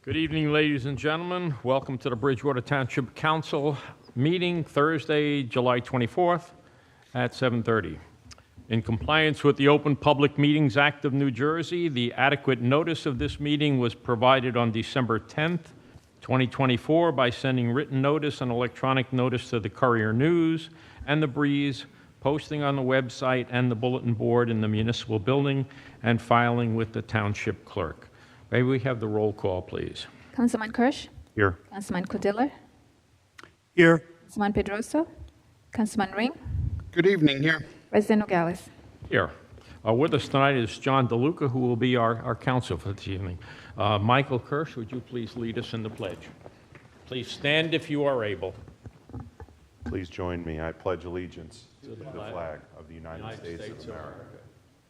Good evening, ladies and gentlemen. Welcome to the Bridgewater Township Council meeting Thursday, July 24th at 7:30. In compliance with the Open Public Meetings Act of New Jersey, the adequate notice of this meeting was provided on December 10th, 2024 by sending written notice and electronic notice to the Courier News and the Breeze, posting on the website and the bulletin board in the municipal building, and filing with the township clerk. May we have the roll call, please? Councilman Kirsch? Here. Councilman Codiller? Here. Councilman Pedroso? Councilman Ring? Good evening. Here. President Nogales? Here. With us tonight is John DeLuca, who will be our counsel for this evening. Michael Kirsch, would you please lead us in the pledge? Please stand if you are able. Please join me. I pledge allegiance to the flag of the United States of America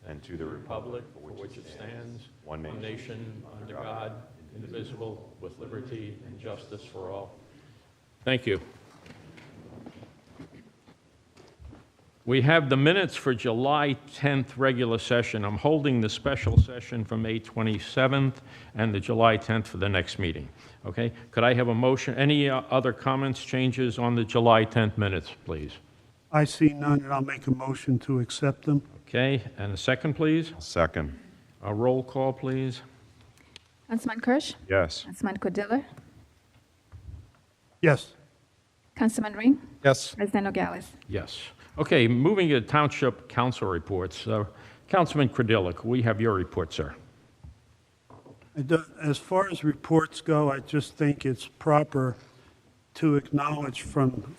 and to the republic for which it stands, one nation, under God, indivisible, with liberty and justice for all. Thank you. We have the minutes for July 10th regular session. I'm holding the special session from May 27th and the July 10th for the next meeting. Okay? Could I have a motion? Any other comments, changes on the July 10th minutes, please? I see none, and I'll make a motion to accept them. Okay, and a second, please? Second. A roll call, please? Councilman Kirsch? Yes. Councilman Codiller? Yes. Councilman Ring? Yes. President Nogales? Yes. Okay, moving to Township Council reports. Councilman Kradillik, we have your report, sir. As far as reports go, I just think it's proper to acknowledge from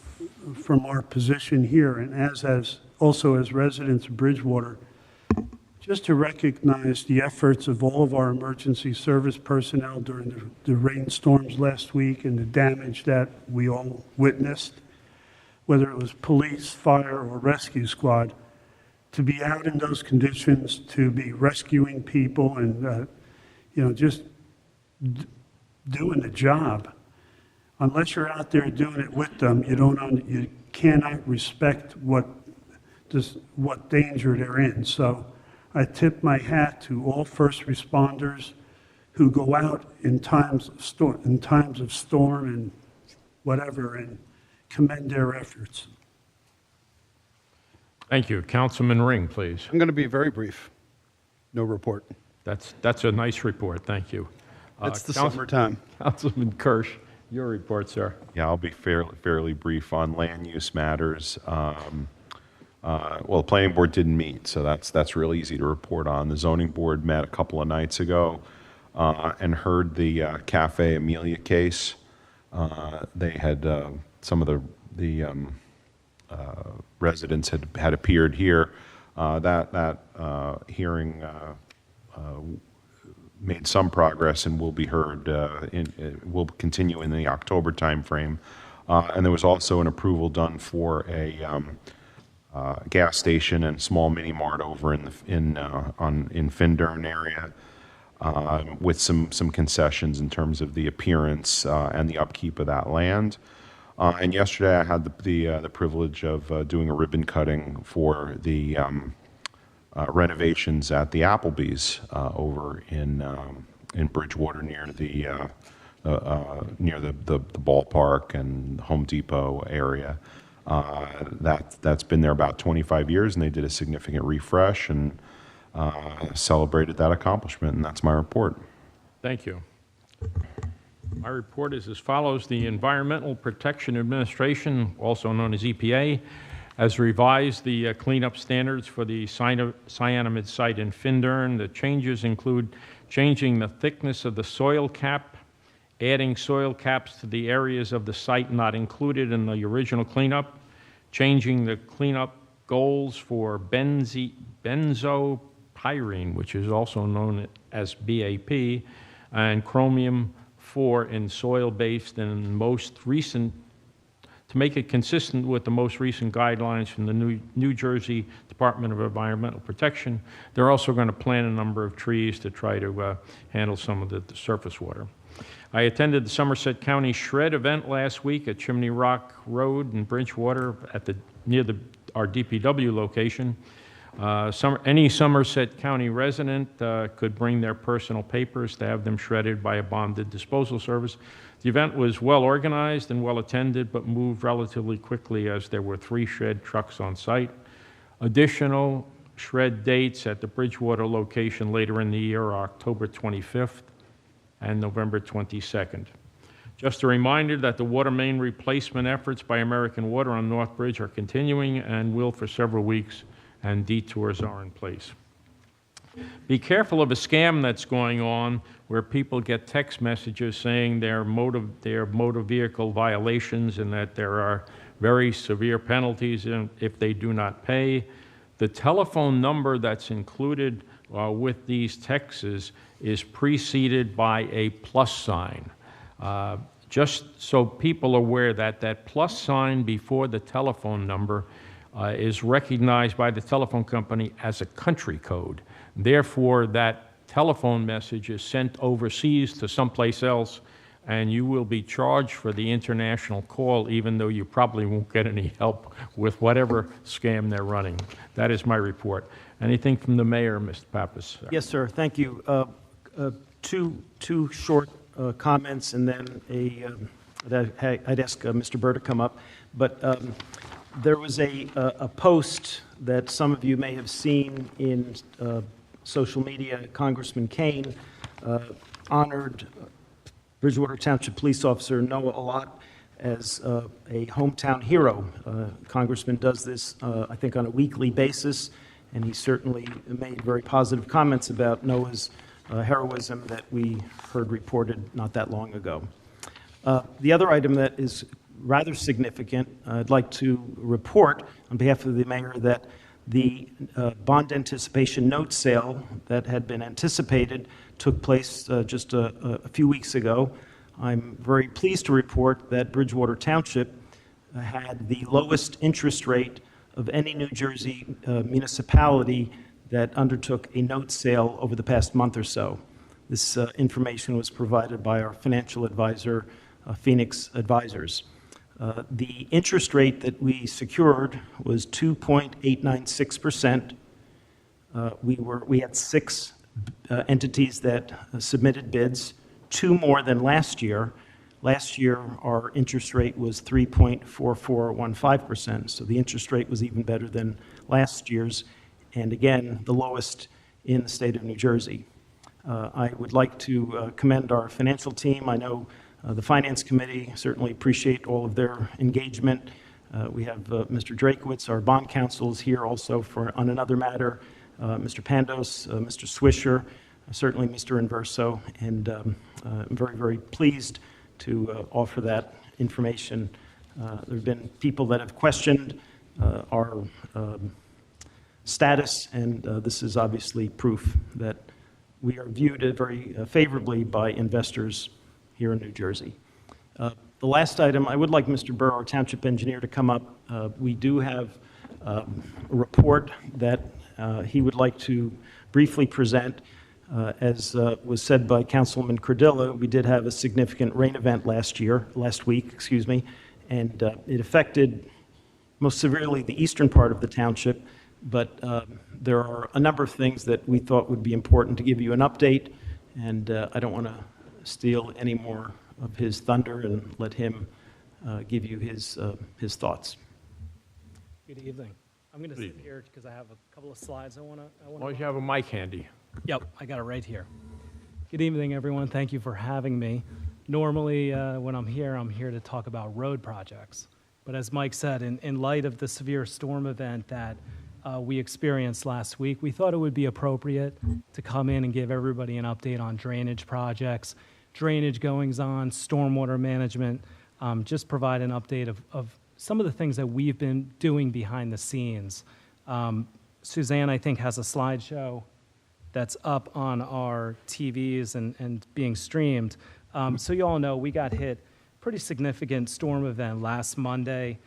our position here, and as also as residents of Bridgewater, just to recognize the efforts of all of our emergency service personnel during the rainstorms last week and the damage that we all witnessed, whether it was police, fire, or rescue squad, to be out in those conditions, to be rescuing people and, just doing the job. Unless you're out there doing it with them, you cannot respect what danger they're in. So I tip my hat to all first responders who go out in times of storm and whatever, and commend their efforts. Thank you. Councilman Ring, please. I'm going to be very brief. No report. That's a nice report. Thank you. It's the summertime. Councilman Kirsch, your report, sir. Yeah, I'll be fairly brief on land use matters. Well, the planning board didn't meet, so that's real easy to report on. The zoning board met a couple of nights ago and heard the Cafe Amelia case. They had some of the residents had appeared here. That hearing made some progress and will be heard. Will continue in the October timeframe. And there was also an approval done for a gas station and small mini mart over in Findern area, with some concessions in terms of the appearance and the upkeep of that land. And yesterday I had the privilege of doing a ribbon cutting for the renovations at the Applebee's over in Bridgewater near the ballpark and Home Depot area. That's been there about 25 years, and they did a significant refresh and celebrated that accomplishment, and that's my report. Thank you. My report is as follows. The Environmental Protection Administration, also known as EPA, has revised the cleanup standards for the cyanamide site in Findern. The changes include changing the thickness of the soil cap, adding soil caps to the areas of the site not included in the original cleanup, changing the cleanup goals for benzopyrene, which is also known as BAP, and chromium-4 in soil-based and most recent, to make it consistent with the most recent guidelines from the New Jersey Department of Environmental Protection. They're also going to plant a number of trees to try to handle some of the surface water. I attended the Somerset County Shred event last week at Chimney Rock Road in Bridgewater near our DPW location. Any Somerset County resident could bring their personal papers to have them shredded by a bonded disposal service. The event was well organized and well attended, but moved relatively quickly as there were 3 shred trucks on site. Additional shred dates at the Bridgewater location later in the year are October 25th and November 22nd. Just a reminder that the water main replacement efforts by American Water on North Bridge are continuing and will for several weeks, and detours are in place. Be careful of a scam that's going on where people get text messages saying they're motor vehicle violations and that there are very severe penalties if they do not pay. The telephone number that's included with these texts is preceded by a plus sign. Just so people are aware that that plus sign before the telephone number is recognized by the telephone company as a country code. Therefore, that telephone message is sent overseas to someplace else, and you will be charged for the international call, even though you probably won't get any help with whatever scam they're running. That is my report. Anything from the mayor, Mr. Pappas? Yes, sir. Thank you. Two short comments, and then I'd ask Mr. Burr to come up. But there was a post that some of you may have seen in social media. Congressman Kane honored Bridgewater Township Police Officer Noah Alott as a hometown hero. Congressman does this, I think, on a weekly basis, and he certainly made very positive comments about Noah's heroism that we heard reported not that long ago. The other item that is rather significant, I'd like to report on behalf of the mayor that the bond anticipation note sale that had been anticipated took place just a few weeks ago. I'm very pleased to report that Bridgewater Township had the lowest interest rate of any New Jersey municipality that undertook a note sale over the past month or so. This information was provided by our financial advisor, Phoenix Advisors. The interest rate that we secured was 2.896%. We had 6 entities that submitted bids, 2 more than last year. Last year, our interest rate was 3.4415%, so the interest rate was even better than last year's, and again, the lowest in the state of New Jersey. I would like to commend our financial team. I know the Finance Committee certainly appreciate all of their engagement. We have Mr. Drakewitz, our bond counsel, is here also on another matter. Mr. Pandos, Mr. Swisher, certainly Mr. Inverso, and I'm very, very pleased to offer that information. There have been people that have questioned our status, and this is obviously proof that we are viewed very favorably by investors here in New Jersey. The last item, I would like Mr. Burr, our township engineer, to come up. We do have a report that he would like to briefly present. As was said by Councilman Cardillo, we did have a significant rain event last week, and it affected most severely the eastern part of the township, but there are a number of things that we thought would be important to give you an update, and I don't want to steal any more of his thunder and let him give you his thoughts. Good evening. I'm going to sit here because I have a couple of slides I want to. Well, you have a mic handy. Yep, I got it right here. Good evening, everyone. Thank you for having me. Normally, when I'm here to talk about road projects. But as Mike said, in light of the severe storm event that we experienced last week, we thought it would be appropriate to come in and give everybody an update on drainage projects, drainage goings-on, stormwater management, just provide an update of some of the things that we've been doing behind the scenes. Suzanne, I think, has a slideshow that's up on our TVs and being streamed. So you all know we got hit pretty significant storm event last Monday,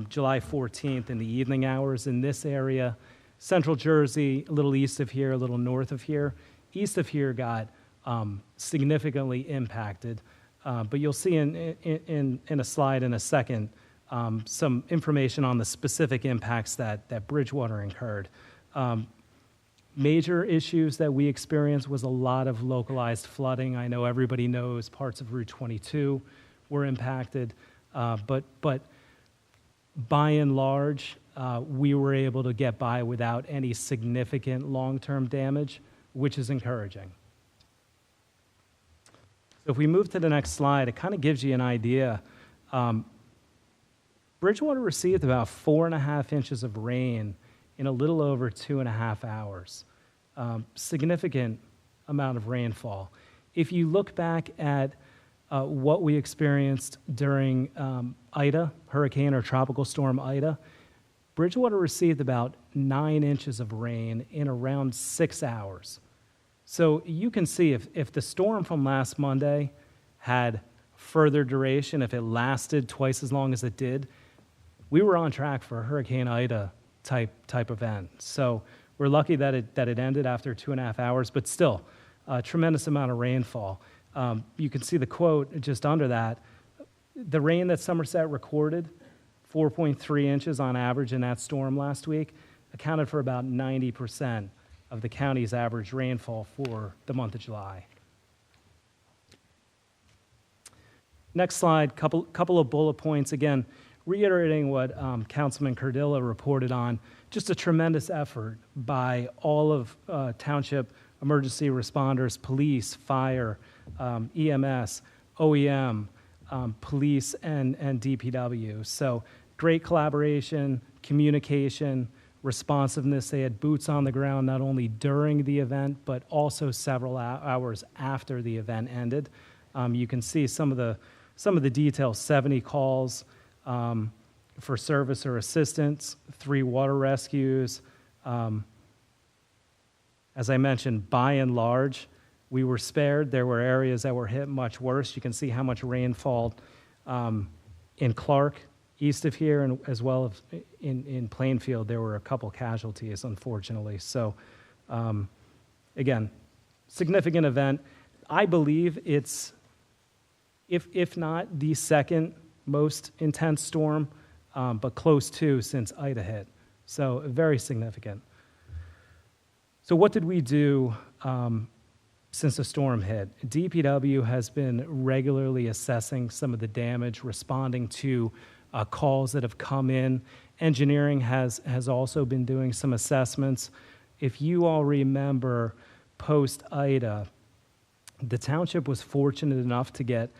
July 14th in the evening hours in this area. Central Jersey, a little east of here, a little north of here. East of here got significantly impacted. But you'll see in a slide in a second some information on the specific impacts that Bridgewater incurred. Major issues that we experienced was a lot of localized flooding. I know everybody knows parts of Route 22 were impacted, but by and large, we were able to get by without any significant long-term damage, which is encouraging. So if we move to the next slide, it kind of gives you an idea. Bridgewater received about 4.5 inches of rain in a little over 2.5 hours. Significant amount of rainfall. If you look back at what we experienced during Ida, Hurricane or Tropical Storm Ida, Bridgewater received about 9 inches of rain in around 6 hours. So you can see if the storm from last Monday had further duration, if it lasted twice as long as it did, we were on track for a Hurricane Ida type event. So we're lucky that it ended after 2.5 hours, but still, a tremendous amount of rainfall. You can see the quote just under that. The rain that Somerset recorded, 4.3 inches on average in that storm last week, accounted for about 90% of the county's average rainfall for the month of July. Next slide, couple of bullet points. Again, reiterating what Councilman Cardillo reported on, just a tremendous effort by all of township emergency responders, police, fire, EMS, OEM, police, and DPW. So great collaboration, communication, responsiveness. They had boots on the ground not only during the event, but also several hours after the event ended. You can see some of the details, 70 calls for service or assistance, 3 water rescues. As I mentioned, by and large, we were spared. There were areas that were hit much worse. You can see how much rainfall in Clark, east of here, and as well as in Plainfield, there were a couple casualties, unfortunately. So, again, significant event. I believe it's, if not the second most intense storm, but close to since Ida hit. So very significant. So what did we do since the storm hit? DPW has been regularly assessing some of the damage, responding to calls that have come in. Engineering has also been doing some assessments. If you all remember, post-Ida, the township was fortunate enough to get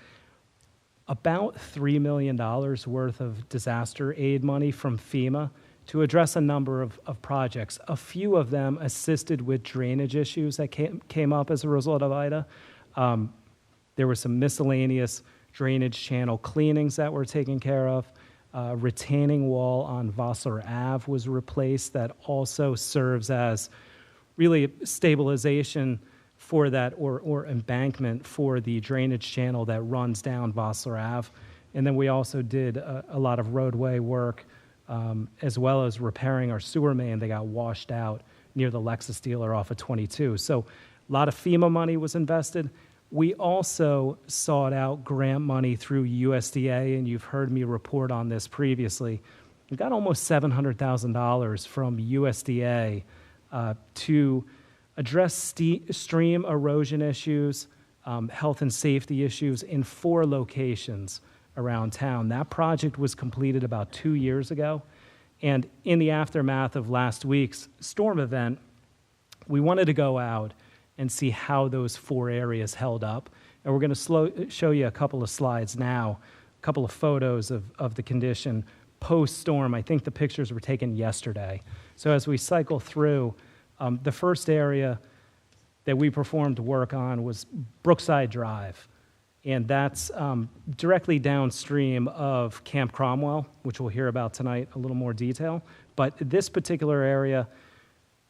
about $3 million worth of disaster aid money from FEMA to address a number of projects. A few of them assisted with drainage issues that came up as a result of Ida. There were some miscellaneous drainage channel cleanings that were taken care of. Retaining wall on Vossler Ave was replaced that also serves as really stabilization for that or embankment for the drainage channel that runs down Vossler Ave. And then we also did a lot of roadway work as well as repairing our sewer main that got washed out near the Lexus dealer off of 22. So a lot of FEMA money was invested. We also sought out grant money through USDA, and you've heard me report on this previously. We got almost $700,000 from USDA to address stream erosion issues, health and safety issues in 4 locations around town. That project was completed about 2 years ago, and in the aftermath of last week's storm event, we wanted to go out and see how those 4 areas held up. And we're going to show you a couple of slides now, a couple of photos of the condition post-storm. I think the pictures were taken yesterday. So as we cycle through, the first area that we performed work on was Brookside Drive. And that's directly downstream of Camp Cromwell, which we'll hear about tonight, a little more detail. But this particular area,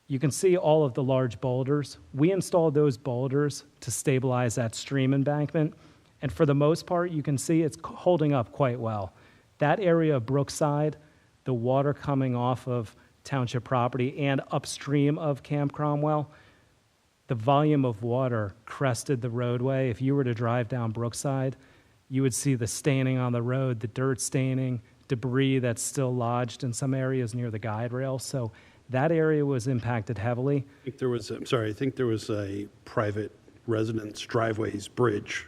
you can see all of the large boulders. We installed those boulders to stabilize that stream embankment. And for the most part, you can see it's holding up quite well. That area of Brookside, the water coming off of township property and upstream of Camp Cromwell, the volume of water crested the roadway. If you were to drive down Brookside, you would see the staining on the road, the dirt staining, debris that's still lodged in some areas near the guide rail. So that area was impacted heavily. I think there was, I'm sorry, I think there was a private residence driveway's bridge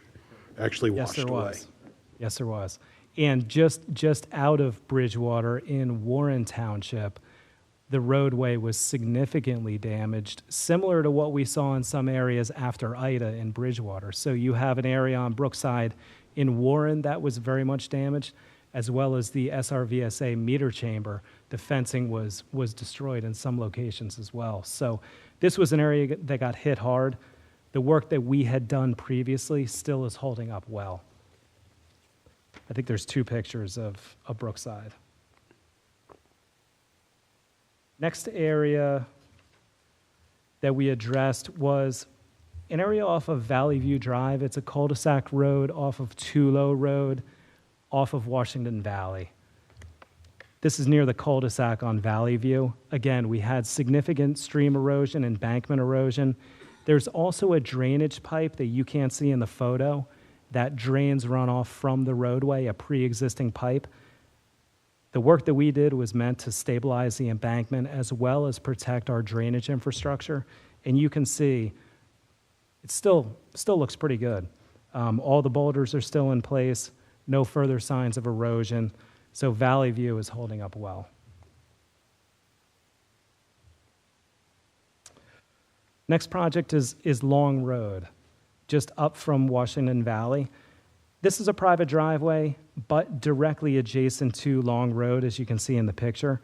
actually Yes, washed there away. was. Yes, there was. And just out of Bridgewater in Warren Township, the roadway was significantly damaged, similar to what we saw in some areas after Ida in Bridgewater. So you have an area on Brookside in Warren that was very much damaged, as well as the SRVSA meter chamber. The fencing was destroyed in some locations as well. So this was an area that got hit hard. The work that we had done previously still is holding up well. I think there's two pictures of Brookside. Next area that we addressed was an area off of Valley View Drive. It's a cul-de-sac road off of Tulo Road, off of Washington Valley. This is near the cul-de-sac on Valley View. Again, we had significant stream erosion, embankment erosion. There's also a drainage pipe that you can't see in the photo that drains runoff from the roadway, a pre-existing pipe. The work that we did was meant to stabilize the embankment as well as protect our drainage infrastructure. And you can see it still looks pretty good. All the boulders are still in place, no further signs of erosion. So Valley View is holding up well. Next project is Long Road, just up from Washington Valley. This is a private driveway, but directly adjacent to Long Road, as you can see in the picture.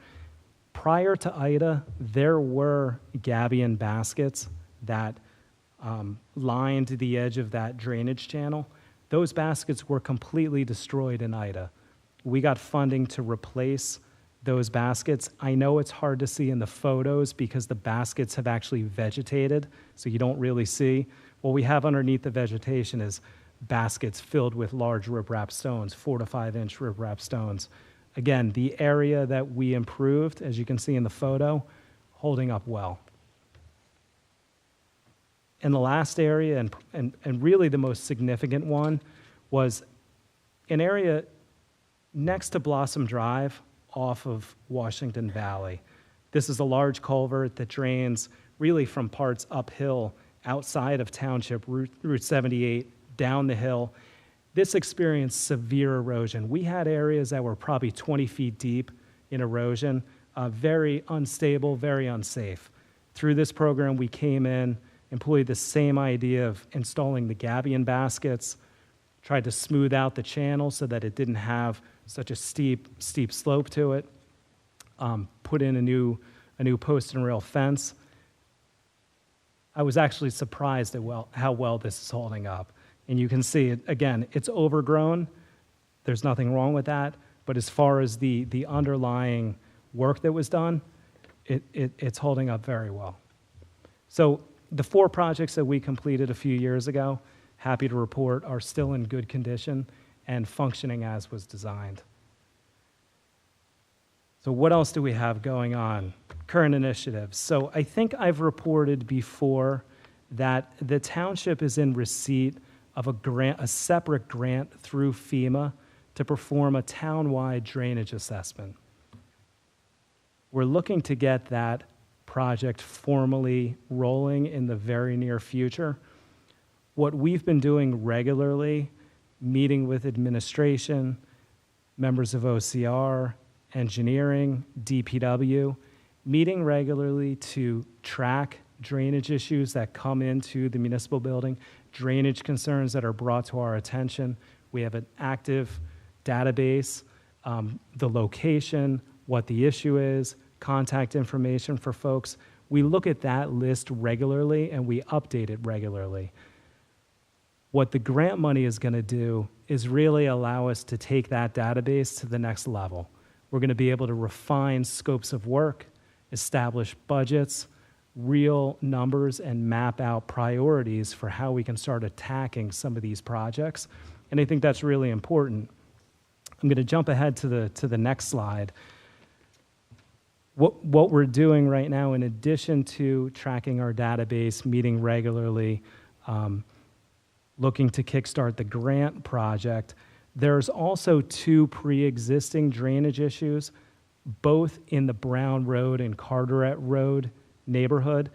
Prior to Ida, there were gabion baskets that lined the edge of that drainage channel. Those baskets were completely destroyed in Ida. We got funding to replace those baskets. I know it's hard to see in the photos because the baskets have actually vegetated, so you don't really see. What we have underneath the vegetation is baskets filled with large riprap stones, 4 to 5 inch riprap stones. Again, the area that we improved, as you can see in the photo, holding up well. And the last area, and really the most significant one, was an area next to Blossom Drive off of Washington Valley. This is a large culvert that drains really from parts uphill outside of Township, Route 78, down the hill. This experienced severe erosion. We had areas that were probably 20 feet deep in erosion, very unstable, very unsafe. Through this program, we came in, employed the same idea of installing the gabion baskets, tried to smooth out the channel so that it didn't have such a steep slope to it, put in a new post and rail fence. I was actually surprised at how well this is holding up. And you can see, again, it's overgrown. There's nothing wrong with that. But as far as the underlying work that was done, it's holding up very well. So the 4 projects that we completed a few years ago, happy to report, are still in good condition and functioning as was designed. So what else do we have going on? Current initiatives. So I think I've reported before that the township is in receipt of a separate grant through FEMA to perform a town-wide drainage assessment. We're looking to get that project formally rolling in the very near future. What we've been doing regularly, meeting with administration, members of OCR, engineering, DPW, meeting regularly to track drainage issues that come into the municipal building, drainage concerns that are brought to our attention. We have an active database, the location, what the issue is, contact information for folks. We look at that list regularly and we update it regularly. What the grant money is going to do is really allow us to take that database to the next level. We're going to be able to refine scopes of work, establish budgets, real numbers, and map out priorities for how we can start attacking some of these projects. And I think that's really important. I'm going to jump ahead to the next slide. What we're doing right now, in addition to tracking our database, meeting regularly, looking to kickstart the grant project, There's also two pre-existing drainage issues, both in the Brown Road and Carteret Road neighborhood.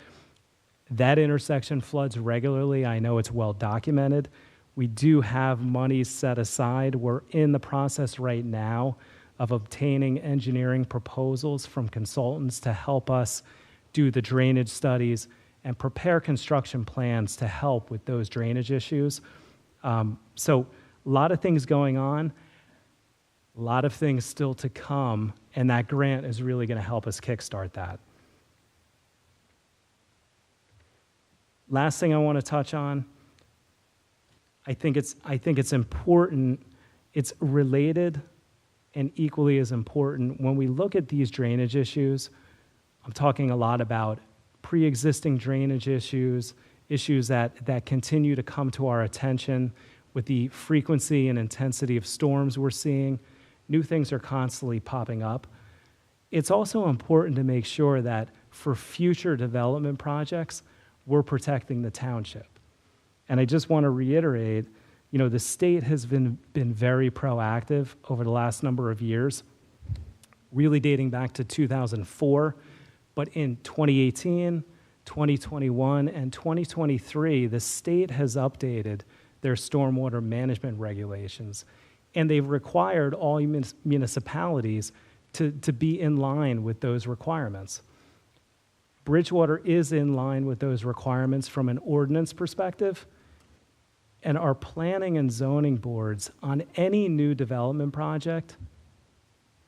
That intersection floods regularly. I know it's well documented. We do have monies set aside. We're in the process right now of obtaining engineering proposals from consultants to help us do the drainage studies and prepare construction plans to help with those drainage issues. So a lot of things going on, a lot of things still to come, and that grant is really going to help us kickstart that. Last thing I want to touch on, I think it's important, it's related and equally as important. When we look at these drainage issues, I'm talking a lot about pre-existing drainage issues, issues that continue to come to our attention with the frequency and intensity of storms we're seeing. New things are constantly popping up. It's also important to make sure that for future development projects, we're protecting the township. And I just want to reiterate, you know, the state has been very proactive over the last number of years, really dating back to 2004. But in 2018, 2021, and 2023, the state has updated their stormwater management regulations, and they've required all municipalities to be in line with those requirements. Bridgewater is in line with those requirements from an ordinance perspective, and our planning and zoning boards on any new development project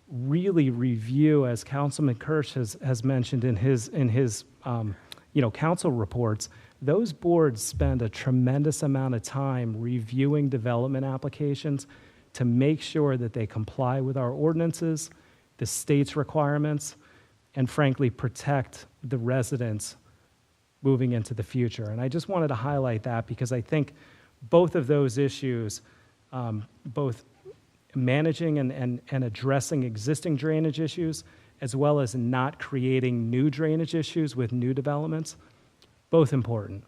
really review, as Councilman Kirsch has mentioned in his council reports. Those boards spend a tremendous amount of time reviewing development applications to make sure that they comply with our ordinances, the state's requirements, and frankly, protect the residents moving into the future. And I just wanted to highlight that because I think both of those issues, both managing and addressing existing drainage issues, as well as not creating new drainage issues with new developments, both important.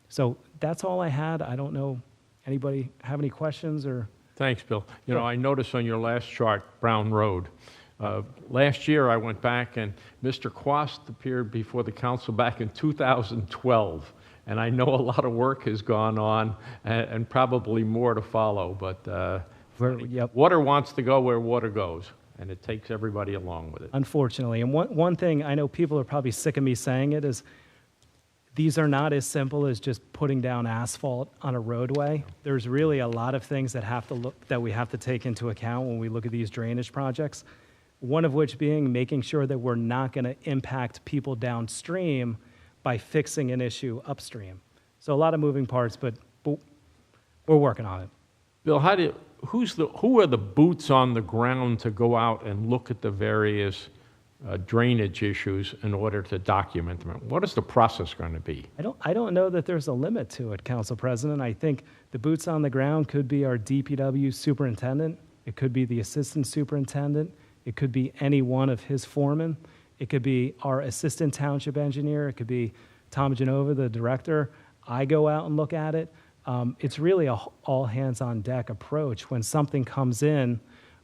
So that's all I had. I don't know, anybody have any questions or? Thanks, Bill. You know, I noticed on your last chart, Brown Road, last year I went back and Mr. Quast appeared before the council back in 2012. And I know a lot of work has gone on and probably more to follow, but Yep. water wants to go where water goes, and it takes everybody along with it. Unfortunately. And one thing I know people are probably sick of me saying it is these are not as simple as just putting down asphalt on a roadway. There's really a lot of things that we have to take into account when we look at these drainage projects. One of which being making sure that we're not going to impact people downstream by fixing an issue upstream. So a lot of moving parts, but we're working on it. Bill, who are the boots on the ground to go out and look at the various drainage issues in order to document them? What is the process going to be? I don't know that there's a limit to it, Council President. I think the boots on the ground could be our DPW superintendent. It could be the assistant superintendent. It could be any one of his foremen. It could be our assistant township engineer. It could be Tom Genova, the director. I go out and look at it. It's really a all hands on deck approach. When something comes in,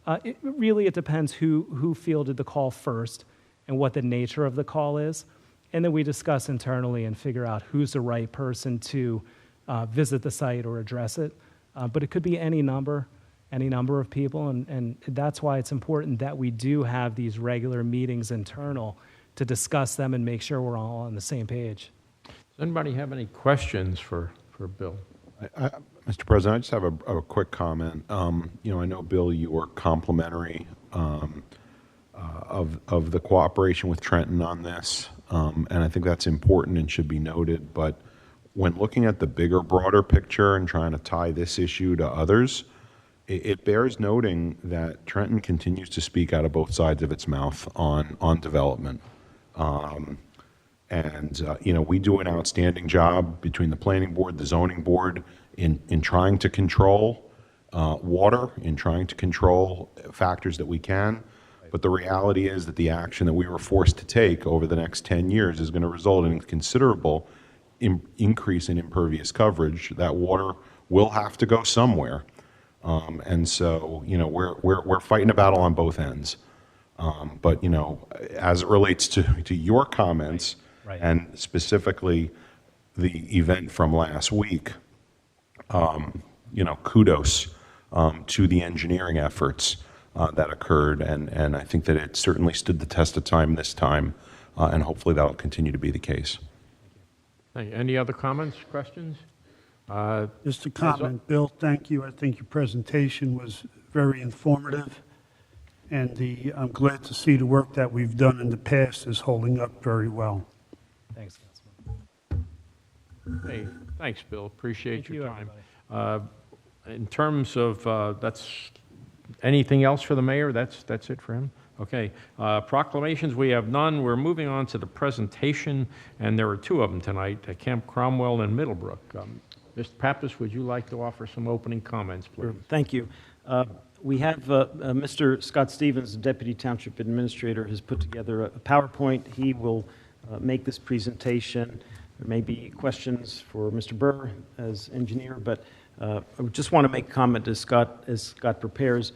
it depends who fielded the call first and what the nature of the call is. And then we discuss internally and figure out who's the right person to visit the site or address it. But it could be any number of people. And that's why it's important that we do have these regular meetings internal to discuss them and make sure we're all on the same page. Does anybody have any questions for Bill? Mr. President, I just have a quick comment. I know, Bill, you were complimentary of the cooperation with Trenton on this, and I think that's important and should be noted. But when looking at the bigger, broader picture and trying to tie this issue to others, it bears noting that Trenton continues to speak out of both sides of its mouth on development. We do an outstanding job between the planning board, the zoning board, in trying to control water, in trying to control factors that we can. But the reality is that the action that we were forced to take over the next 10 years is going to result in a considerable increase in impervious coverage. That water will have to go somewhere. And so, we're fighting a battle on both ends. But, as it relates to your comments, Right. and specifically the event from last week, kudos to the engineering efforts that occurred, and I think that it certainly stood the test of time this time, and hopefully that'll continue to be the case. Any other comments, questions? Just a comment, Bill, thank you. I think your presentation was very informative, and I'm glad to see the work that we've done in the past is holding up very well. Thanks, Councilman. Hey, thanks, Bill. Appreciate Thank your you, time. everybody. In terms of, that's, anything else for the mayor? That's it for him? Okay. Proclamations, we have none. We're moving on to the presentation, and there are two of them tonight, at Camp Cromwell and Middlebrook. Mr. Pappas, would you like to offer some opening comments, please? Sure. Thank you. We have Mr. Scott Stevens, the Deputy Township Administrator, has put together a PowerPoint. He will make this presentation. There may be questions for Mr. Burr as engineer, but I would just want to make a comment as Scott prepares.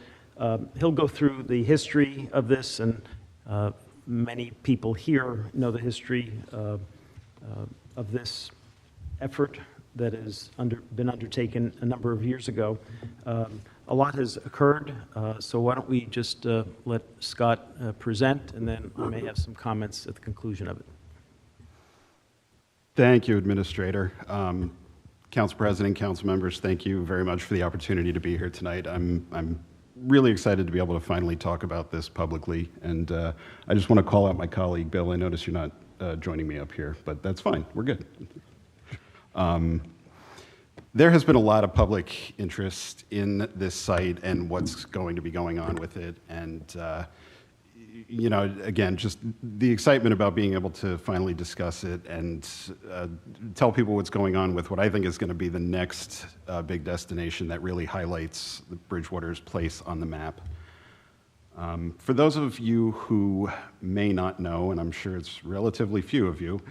He'll go through the history of this, and many people here know the history of this effort that has been undertaken a number of years ago. A lot has occurred, so why don't we just let Scott present, and then I may have some comments at the conclusion of it. Thank you, Administrator. Council President, council members, thank you very much for the opportunity to be here tonight. I'm really excited to be able to finally talk about this publicly, and I just want to call out my colleague, Bill. I notice you're not joining me up here, but that's fine. We're good. There has been a lot of public interest in this site and what's going to be going on with it, and again, just the excitement about being able to finally discuss it and tell people what's going on with what I think is going to be the next big destination that really highlights the Bridgewater's place on the map. For those of you who may not know, and I'm sure it's relatively few of you,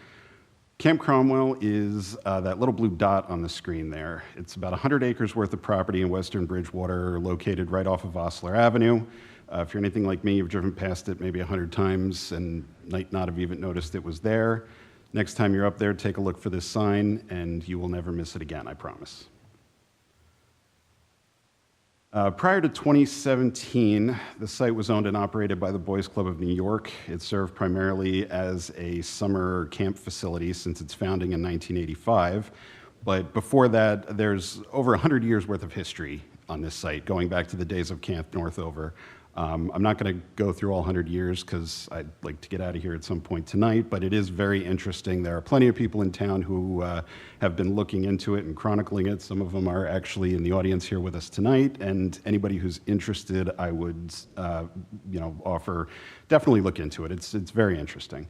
Camp Cromwell is that little blue dot on the screen there. It's about 100 acres worth of property in western Bridgewater, located right off of Osler Avenue. If you're anything like me, you've driven past it maybe 100 times and might not have even noticed it was there. Next time you're up there, take a look for this sign, and you will never miss it again, I promise. Prior to 2017, the site was owned and operated by the Boys Club of New York. It served primarily as a summer camp facility since its founding in 1985. But before that, there's over 100 years worth of history on this site, going back to the days of Camp Northover. I'm not going to go through all 100 years because I'd like to get out of here at some point tonight, but it is very interesting. There are plenty of people in town who have been looking into it and chronicling it. Some of them are actually in the audience here with us tonight, and anybody who's interested, I would offer, definitely look into it. It's very interesting.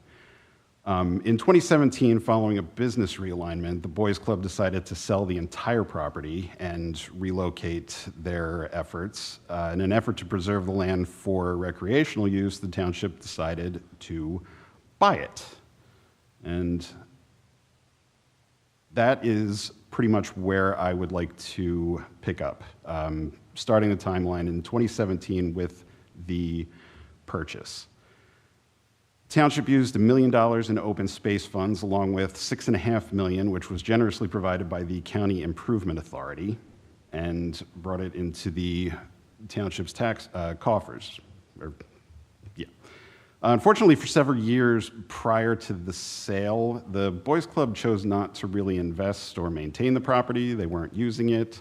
In 2017, following a business realignment, the Boys Club decided to sell the entire property and relocate their efforts. In an effort to preserve the land for recreational use, the township decided to buy it. And that is pretty much where I would like to pick up, starting the timeline in 2017 with the purchase. Township used $1 million in open space funds, along with $6.5 million, which was generously provided by the County Improvement Authority, and brought it into the township's tax coffers. Unfortunately, for several years prior to the sale, the Boys Club chose not to really invest or maintain the property. They weren't using it.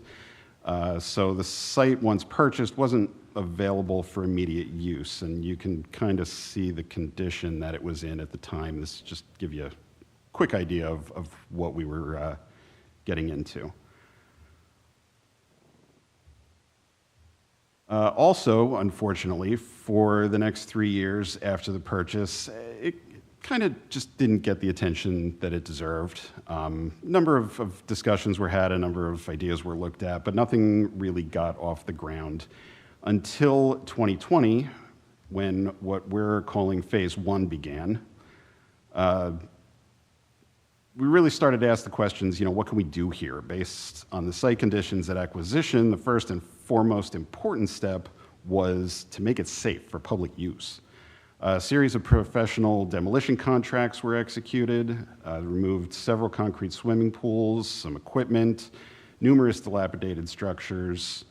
So the site, once purchased, wasn't available for immediate use, and you can kind of see the condition that it was in at the time. This just give you a quick idea of what we were getting into. Also, unfortunately, for the next 3 years after the purchase, it kind of just didn't get the attention that it deserved. A number of discussions were had, a number of ideas were looked at, but nothing really got off the ground until 2020, when what we're calling Phase 1 began. we really started to ask the questions, what can we do here? Based on the site conditions at acquisition, the first and foremost important step was to make it safe for public use. A series of professional demolition contracts were executed, removed several concrete swimming pools, some equipment, numerous dilapidated structures.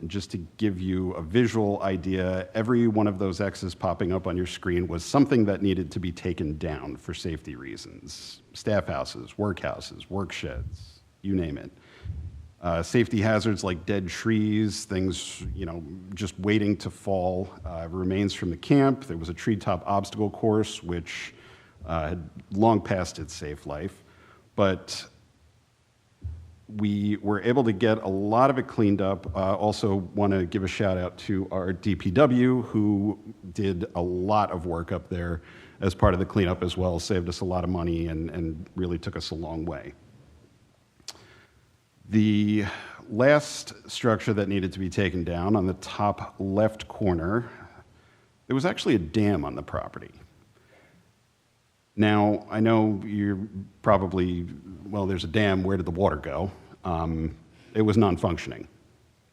Just to give you a visual idea, every one of those X's popping up on your screen was something that needed to be taken down for safety reasons. Staff houses, work sheds, you name it. Safety hazards like dead trees, things, just waiting to fall, remains from the camp. There was a treetop obstacle course, which had long passed its safe life. But we were able to get a lot of it cleaned up. Also want to give a shout out to our DPW, who did a lot of work up there as part of the cleanup as well, saved us a lot of money and really took us a long way. The last structure that needed to be taken down, on the top left corner, there was actually a dam on the property. Now, I know you're probably, well, there's a dam, where did the water go? It was non-functioning.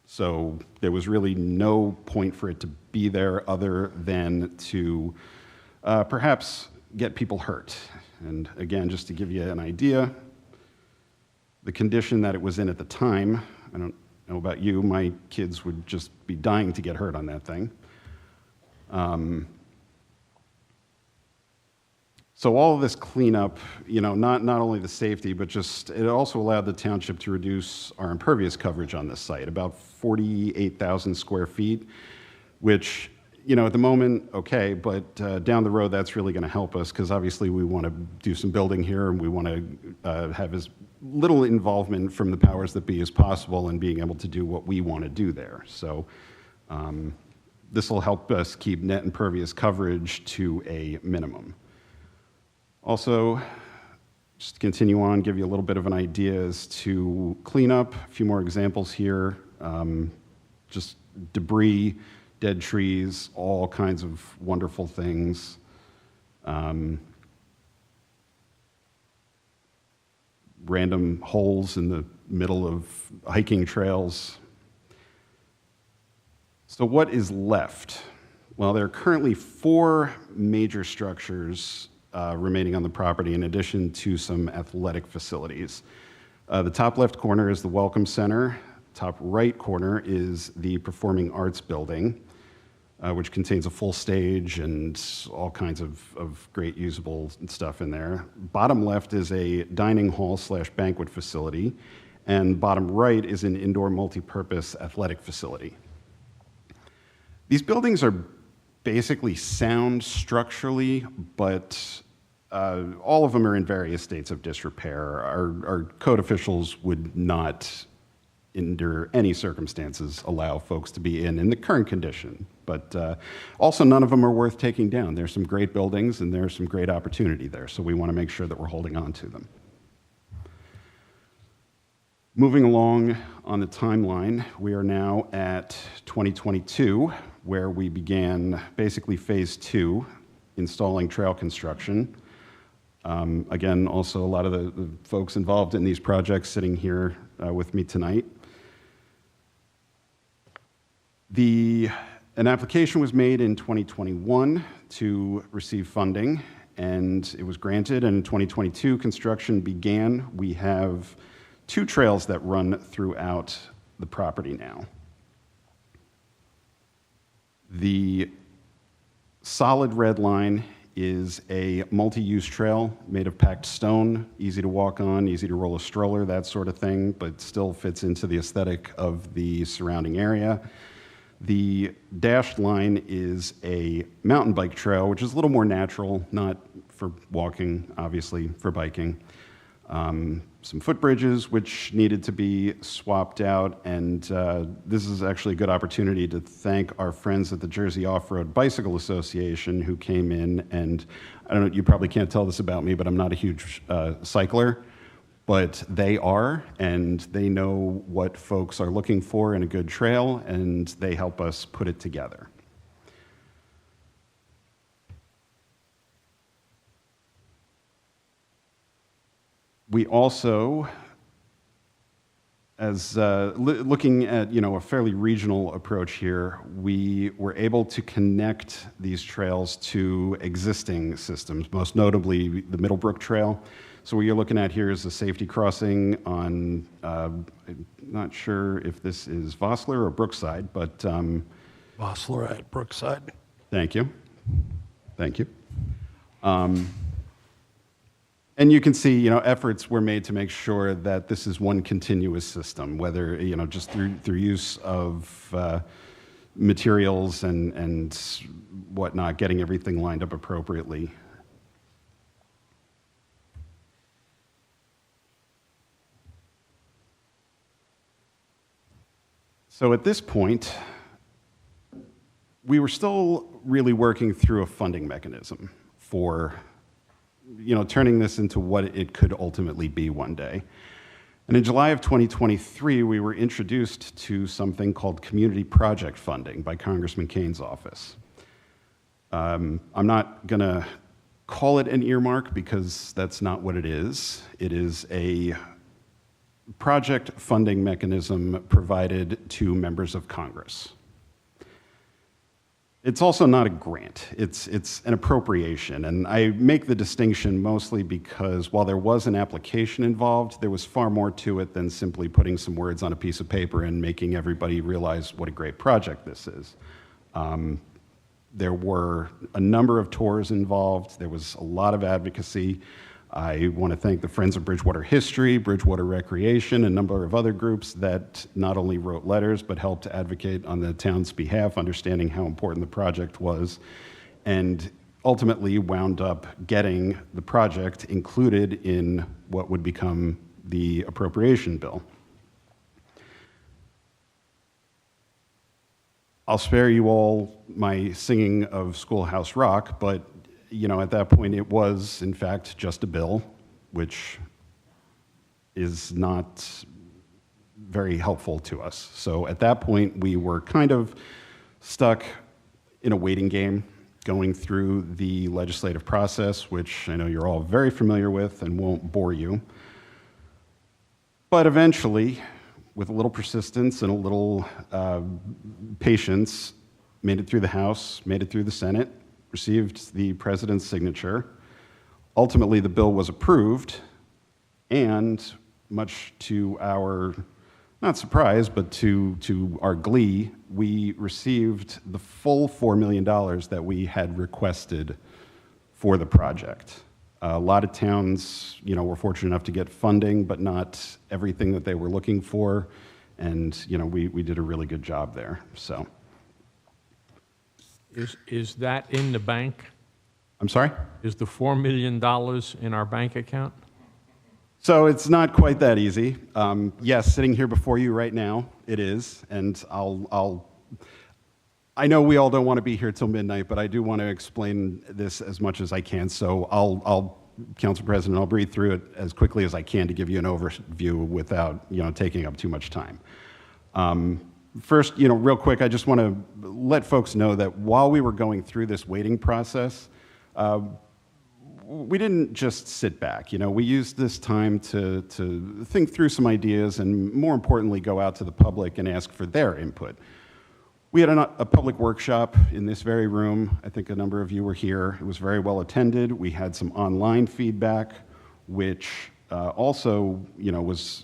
So there was really no point for it to be there other than to perhaps get people hurt. And again, just to give you an idea, the condition that it was in at the time, I don't know about you, my kids would just be dying to get hurt on that thing. So all of this cleanup, not only the safety, but just it also allowed the township to reduce our impervious coverage on this site, about 48,000 square feet, which, at the moment, okay, but down the road, that's really going to help us because obviously we want to do some building here and we want to have as little involvement from the powers that be as possible in being able to do what we want to do there. So this will help us keep net impervious coverage to a minimum. Also, just to continue on, give you a little bit of an idea as to cleanup, a few more examples here, just debris, dead trees, all kinds of wonderful things. Random holes in the middle of hiking trails. So what is left? Well, there are currently 4 major structures remaining on the property in addition to some athletic facilities. The top left corner is the Welcome Center. Top right corner is the Performing Arts Building, which contains a full stage and all kinds of great usable stuff in there. Bottom left is a dining hall / banquet facility, and bottom right is an indoor multi-purpose athletic facility. These buildings are basically sound structurally, but all of them are in various states of disrepair. Our code officials would not, under any circumstances, allow folks to be in the current condition. But also, none of them are worth taking down. There's some great buildings and there's some great opportunity there, so we want to make sure that we're holding on to them. Moving along on the timeline, we are now at 2022, where we began basically phase 2, installing trail construction. Again, also a lot of the folks involved in these projects sitting here with me tonight. An application was made in 2021 to receive funding, and it was granted, and in 2022, construction began. We have 2 trails that run throughout the property now. The solid red line is a multi-use trail made of packed stone, easy to walk on, easy to roll a stroller, that sort of thing, but still fits into the aesthetic of the surrounding area. The dashed line is a mountain bike trail, which is a little more natural, not for walking, obviously, for biking. Some footbridges, which needed to be swapped out, and this is actually a good opportunity to thank our friends at the Jersey Off-Road Bicycle Association who came in, and I don't know, you probably can't tell this about me, but I'm not a huge cycler, but they are, and they know what folks are looking for in a good trail, and they help us put it together. We also, as looking at a fairly regional approach here, we were able to connect these trails to existing systems, most notably the Middlebrook Trail. So what you're looking at here is a safety crossing on, I'm not sure if this is Vossler or Brookside, but Vossler at Brookside. thank you. Thank you. And you can see, efforts were made to make sure that this is one continuous system, whether, just through use of materials and whatnot, getting everything lined up appropriately. So at this point, we were still really working through a funding mechanism for turning this into what it could ultimately be one day. And in July of 2023, we were introduced to something called community project funding by Congressman Kane's office. I'm not going to call it an earmark because that's not what it is. It is a project funding mechanism provided to members of Congress. It's also not a grant, it's an appropriation. And I make the distinction mostly because while there was an application involved, there was far more to it than simply putting some words on a piece of paper and making everybody realize what a great project this is. There were a number of tours involved, there was a lot of advocacy. I want to thank the Friends of Bridgewater History, Bridgewater Recreation, a number of other groups that not only wrote letters, but helped to advocate on the town's behalf, understanding how important the project was, and ultimately wound up getting the project included in what would become the appropriation bill. I'll spare you all my singing of Schoolhouse Rock, but at that point, it was, in fact, just a bill, which is not very helpful to us. So at that point, we were kind of stuck in a waiting game, going through the legislative process, which I know you're all very familiar with and won't bore you. But eventually, with a little persistence and a little patience, made it through the House, made it through the Senate, received the president's signature. Ultimately, the bill was approved, and much to our, not surprise, but to our glee, we received the full $4 million that we had requested for the project. A lot of towns, were fortunate enough to get funding, but not everything that they were looking for, and, we did a really good job there, so. Is that in the bank? I'm sorry? Is the $4 million in our bank account? So it's not quite that easy. Yes, sitting here before you right now, it is, and I know we all don't want to be here till midnight, but I do want to explain this as much as I can. So Council President, I'll breathe through it as quickly as I can to give you an overview without, taking up too much time. First, real quick, I just want to let folks know that while we were going through this waiting process, we didn't just sit back. We used this time to think through some ideas and, more importantly, go out to the public and ask for their input. We had a public workshop in this very room. I think a number of you were here. It was very well attended. We had some online feedback, which also, was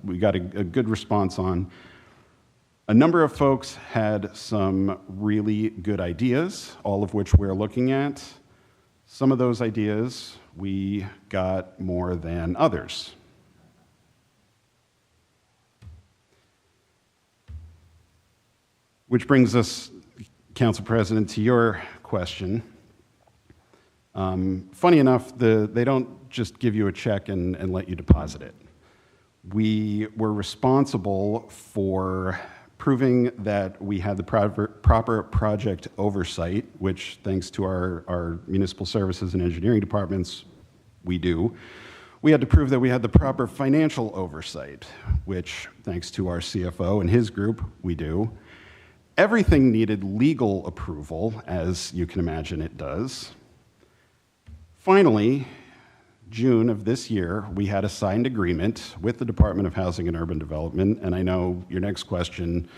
we got a good response on. A number of folks had some really good ideas, all of which we're looking at. Some of those ideas we got more than others. Which brings us, Council President, to your question. Funny enough, they don't just give you a check and let you deposit it. We were responsible for proving that we had the proper project oversight, which, thanks to our municipal services and engineering departments, we do. We had to prove that we had the proper financial oversight, which, thanks to our CFO and his group, we do. Everything needed legal approval, as you can imagine it does. Finally, June of this year, we had a signed agreement with the Department of Housing and Urban Development, and I know your next question,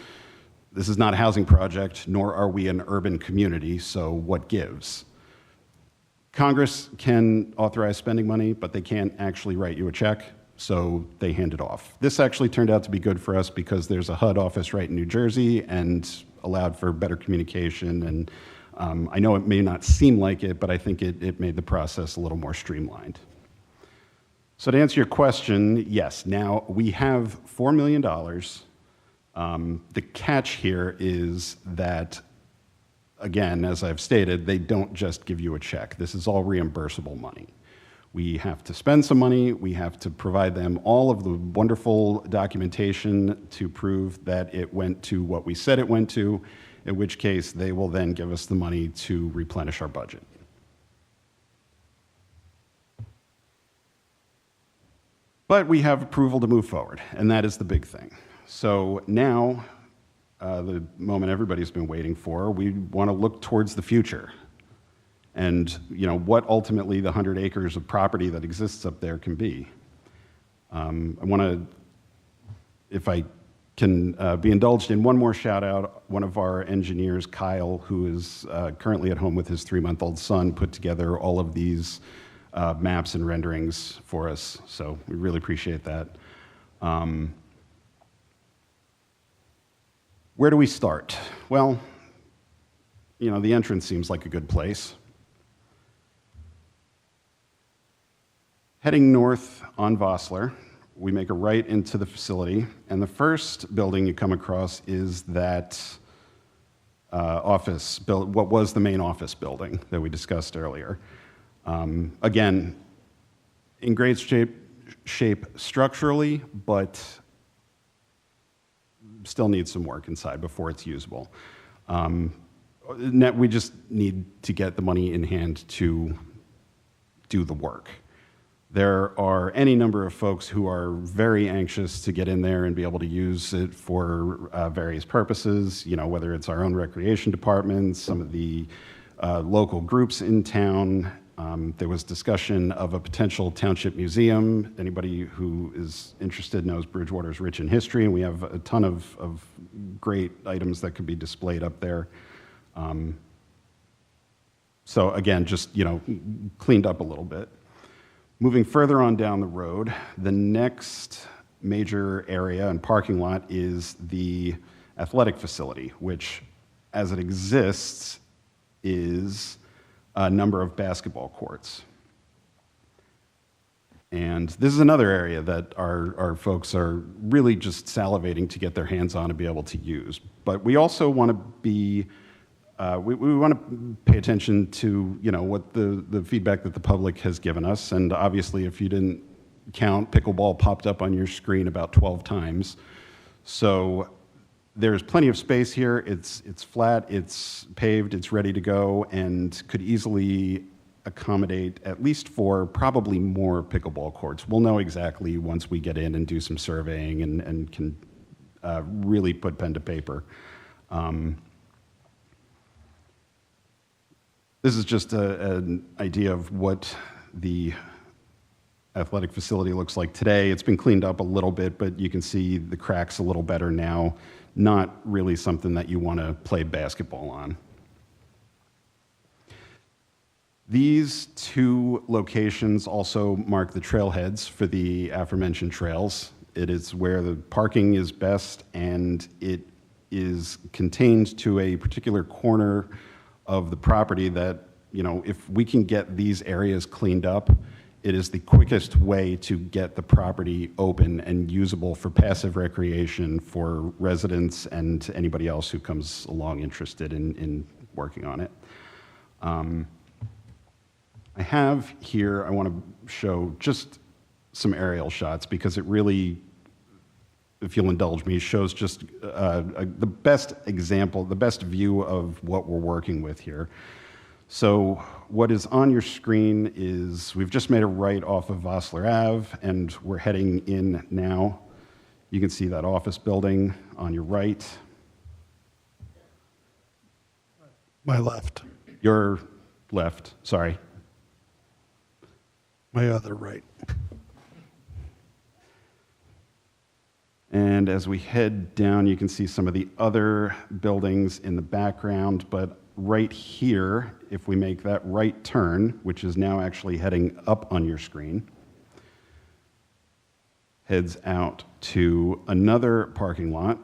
this is not a housing project, nor are we an urban community, so what gives? Congress can authorize spending money, but they can't actually write you a check, so they hand it off. This actually turned out to be good for us because there's a HUD office right in New Jersey and allowed for better communication, and I know it may not seem like it, but I think it made the process a little more streamlined. So to answer your question, yes, now we have $4 million. The catch here is that, again, as I've stated, they don't just give you a check. This is all reimbursable money. We have to spend some money. We have to provide them all of the wonderful documentation to prove that it went to what we said it went to, in which case they will then give us the money to replenish our budget. But we have approval to move forward, and that is the big thing. So now, the moment everybody's been waiting for, we want to look towards the future. And what ultimately the 100 acres of property that exists up there can be. I want to, if I can be indulged in one more shout out, one of our engineers, Kyle, who is currently at home with his 3-month-old son, put together all of these maps and renderings for us, so we really appreciate that. Where do we start? Well, the entrance seems like a good place. Heading north on Vossler, we make a right into the facility, and the first building you come across is that what was the main office building that we discussed earlier. Again, in great shape structurally, but still needs some work inside before it's usable. We just need to get the money in hand to do the work. There are any number of folks who are very anxious to get in there and be able to use it for various purposes, whether it's our own recreation department, some of the local groups in town. There was discussion of a potential township museum. Anybody who is interested knows Bridgewater is rich in history, and we have a ton of great items that could be displayed up there. So again, just cleaned up a little bit. Moving further on down the road, the next major area and parking lot is the athletic facility, which, as it exists, is a number of basketball courts. And this is another area that our folks are really just salivating to get their hands on and be able to use. But we also want to be we want to pay attention to what the feedback that the public has given us, and obviously if you didn't count, pickleball popped up on your screen about 12 times. So there's plenty of space here. It's flat, it's paved, it's ready to go, and could easily accommodate at least for probably more pickleball courts. We'll know exactly once we get in and do some surveying and can really put pen to paper. This is just an idea of what the athletic facility looks like today. It's been cleaned up a little bit, but you can see the cracks a little better now. Not really something that you want to play basketball on. These two locations also mark the trailheads for the aforementioned trails. It is where the parking is best, and it is contained to a particular corner of the property that, if we can get these areas cleaned up, it is the quickest way to get the property open and usable for passive recreation for residents and anybody else who comes along interested in working on it. I have here, I want to show just some aerial shots because it really, if you'll indulge me, shows just the best example, the best view of what we're working with here. So what is on your screen is we've just made a right off of Vossler Ave, and we're heading in now. You can see that office building on your right. My left. Your left, sorry. My other right. And as we head down, you can see some of the other buildings in the background, but right here, if we make that right turn, which is now actually heading up on your screen, heads out to another parking lot,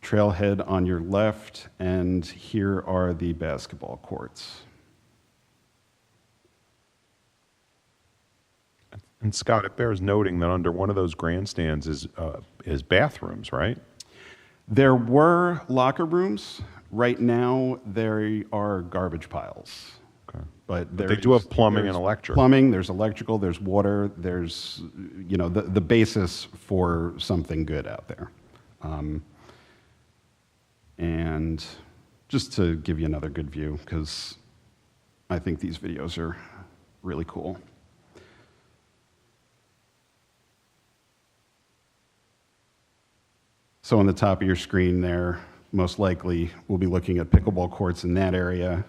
trailhead on your left, and here are the basketball courts. And Scott, it bears noting that under one of those grandstands is bathrooms, right? There were locker rooms. Right now, there are garbage piles. Okay. But They do have plumbing and electric. Plumbing, there's electrical, there's water, there's, the basis for something good out there. And just to give you another good view, because I think these videos are really cool. So on the top of your screen there, most likely we'll be looking at pickleball courts in that area,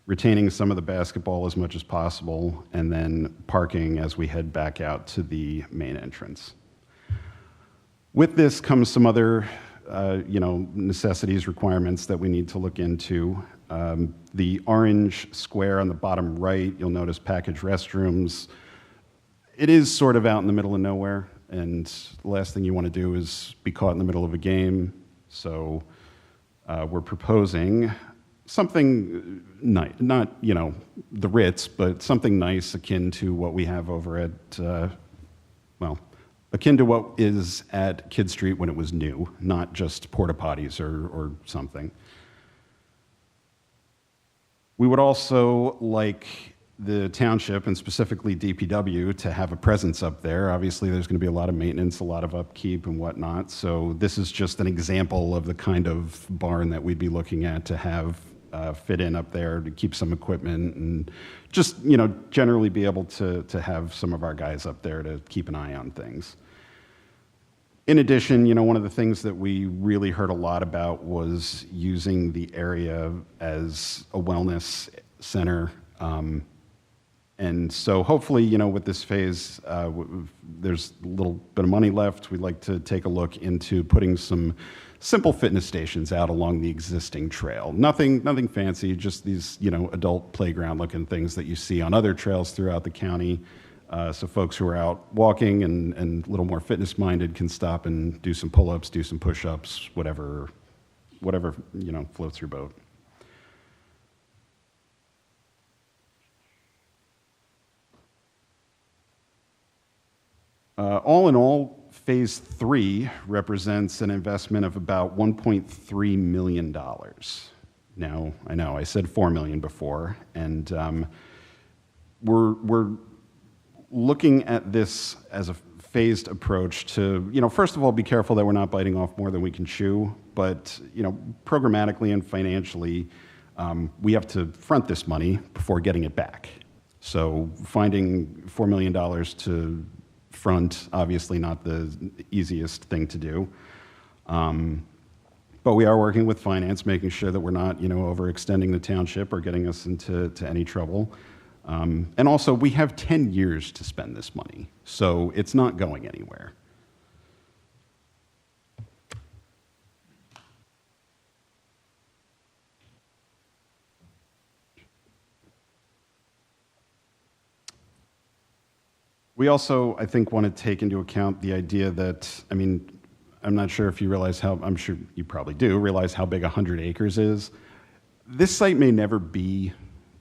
retaining some of the basketball as much as possible, and then parking as we head back out to the main entrance. With this comes some other necessities, requirements that we need to look into. The orange square on the bottom right, you'll notice packaged restrooms. It is sort of out in the middle of nowhere, and the last thing you want to do is be caught in the middle of a game. So we're proposing something nice, not, the Ritz, but something nice akin to what we have over at, akin to what is at Kidd Street when it was new, not just porta potties or something. We would also like the township, and specifically DPW, to have a presence up there. Obviously, there's going to be a lot of maintenance, a lot of upkeep and whatnot. So this is just an example of the kind of barn that we'd be looking at to have fit in up there to keep some equipment and just, generally be able to have some of our guys up there to keep an eye on things. In addition, one of the things that we really heard a lot about was using the area as a wellness center. And so hopefully, with this phase, there's a little bit of money left. We'd like to take a look into putting some simple fitness stations out along the existing trail. Nothing fancy, just these, adult playground looking things that you see on other trails throughout the county. So folks who are out walking and a little more fitness minded can stop and do some pull-ups, do some push-ups, whatever, floats your boat. All in all, Phase 3 represents an investment of about $1.3 million. Now, I know I said $4 million before, and we're looking at this as a phased approach to, first of all, be careful that we're not biting off more than we can chew, but, programmatically and financially, we have to front this money before getting it back. So finding $4 million to front, obviously not the easiest thing to do. But we are working with finance, making sure that we're not, overextending the township or getting us into any trouble. And also, we have 10 years to spend this money, so it's not going anywhere. We also, I think, want to take into account the idea that, I'm not sure if you realize I'm sure you probably do, realize how big 100 acres is. This site may never be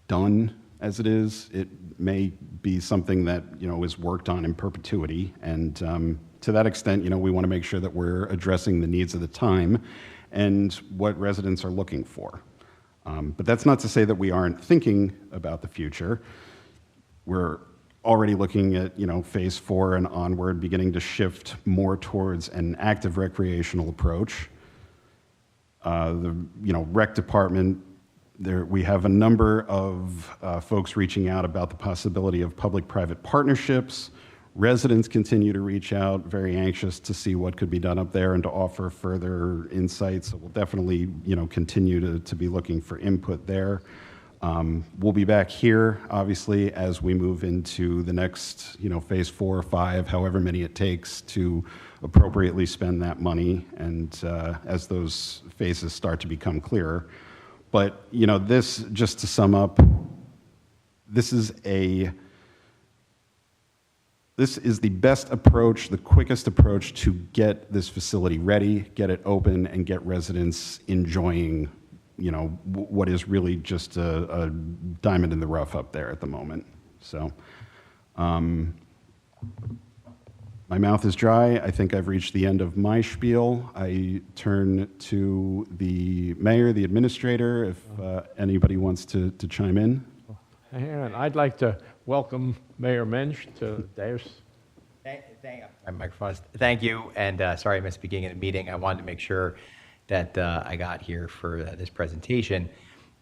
done as it is. It may be something that, is worked on in perpetuity. And to that extent, we want to make sure that we're addressing the needs of the time and what residents are looking for. But that's not to say that we aren't thinking about the future. We're already looking at, Phase 4 and onward, beginning to shift more towards an active recreational approach. The, rec department, we have a number of folks reaching out about the possibility of public-private partnerships. Residents continue to reach out, very anxious to see what could be done up there and to offer further insights. So we'll definitely, continue to be looking for input there. We'll be back here, obviously, as we move into the next, phase 4 or 5, however many it takes to appropriately spend that money, and as those phases start to become clearer. But, this, just to sum up, this is the best approach, the quickest approach to get this facility ready, get it open, and get residents enjoying, what is really just a diamond in the rough up there at the moment. So, my mouth is dry. I think I've reached the end of my spiel. I turn to the mayor, the administrator, if anybody wants to chime in. And I'd like to welcome Mayor Mensch to Dais. My microphone is, thank you, and sorry I missed the beginning of the meeting. I wanted to make sure that I got here for this presentation.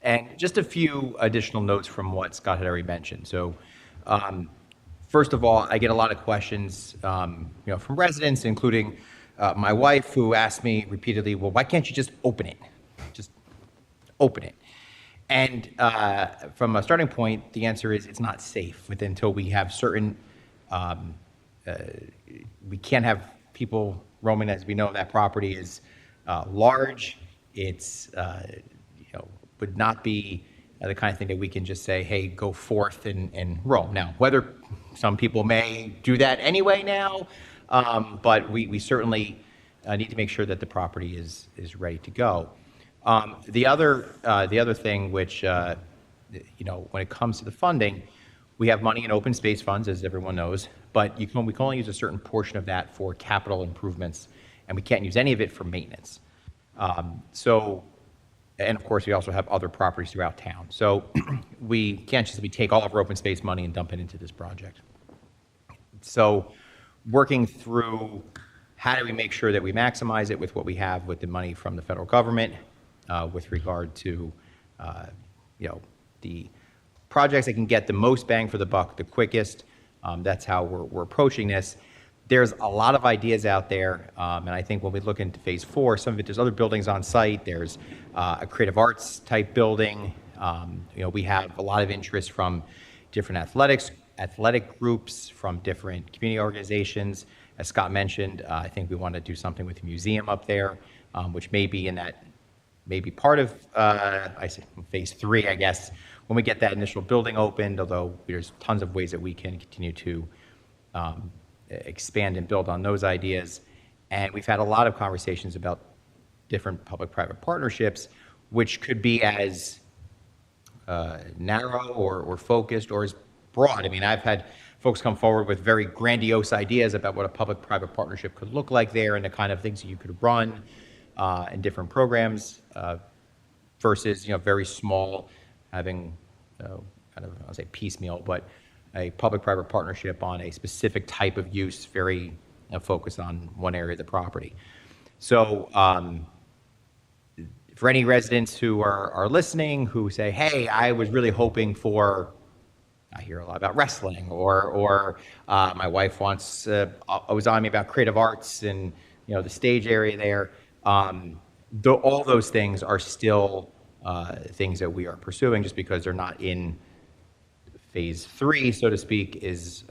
And just a few additional notes from what Scott had already mentioned. So, first of all, I get a lot of questions, from residents, including my wife, who asked me repeatedly, well, why can't you just open it? Just open it. And from a starting point, the answer is it's not safe until we have certain, we can't have people roaming. As we know, that property is large. It's, would not be the kind of thing that we can just say, hey, go forth and roam. Now, whether some people may do that anyway now, but we certainly need to make sure that the property is ready to go. The other thing, which when it comes to the funding, we have money in open space funds, as everyone knows, but we can only use a certain portion of that for capital improvements, and we can't use any of it for maintenance. And of course, we also have other properties throughout town. So we can't just take all of our open space money and dump it into this project. So working through how do we make sure that we maximize it with what we have with the money from the federal government, with regard to, the projects that can get the most bang for the buck the quickest. That's how we're approaching this. There's a lot of ideas out there, and I think when we look into phase 4, some of it, there's other buildings on site. There's a creative arts type building. We have a lot of interest from different athletic groups, from different community organizations. As Scott mentioned, I think we want to do something with the museum up there, which may be maybe part of phase 3, I guess, when we get that initial building opened, although there's tons of ways that we can continue to expand and build on those ideas. And we've had a lot of conversations about different public-private partnerships, which could be as narrow or focused or as broad. I mean, I've had folks come forward with very grandiose ideas about what a public-private partnership could look like there and the kind of things that you could run in different programs versus, very small, having I'll say piecemeal, but a public-private partnership on a specific type of use, very focused on one area of the property. So for any residents who are listening, who say, hey, I was really hoping for, I hear a lot about wrestling, or my wife was on me about creative arts and, the stage area there. All those things are still things that we are pursuing. Just because they're not in phase 3, so to speak, is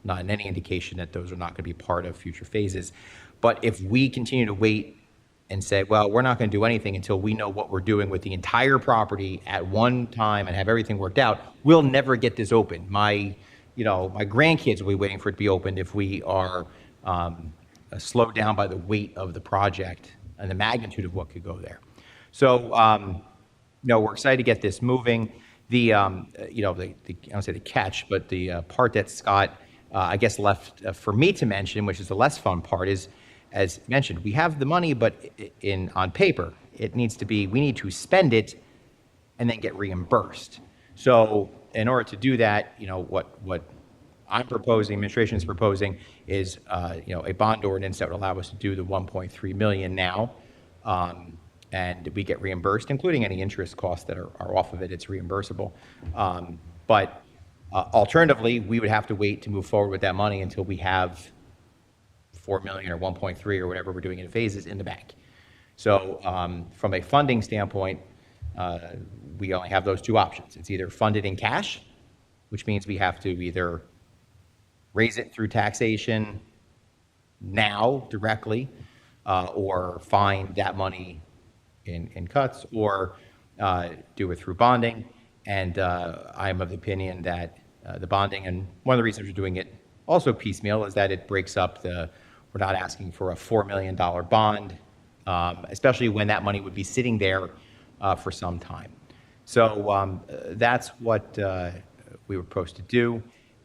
not in any indication that those are not going to be part of future phases. But if we continue to wait and say, well, we're not going to do anything until we know what we're doing with the entire property at one time and have everything worked out, we'll never get this open. My grandkids will be waiting for it to be opened if we are slowed down by the weight of the project and the magnitude of what could go there. So, we're excited to get this moving. I don't say the catch, but the part that Scott, I guess, left for me to mention, which is the less fun part, is, as mentioned, we have the money, but on paper, we need to spend it and then get reimbursed. So in order to do that, what I'm proposing, administration is proposing, is a bond ordinance that would allow us to do the 1.3 million now. And we get reimbursed, including any interest costs that are off of it. It's reimbursable. But alternatively, we would have to wait to move forward with that money until we have 4 million or 1.3 or whatever we're doing in phases in the bank. So from a funding standpoint, we only have those two options. It's either funded in cash, which means we have to either raise it through taxation now directly, or find that money in cuts, or do it through bonding. And I'm of the opinion that the bonding, and one of the reasons we're doing it also piecemeal, is that it breaks up we're not asking for a $4 million bond, especially when that money would be sitting there for some time. So that's what we were supposed to do.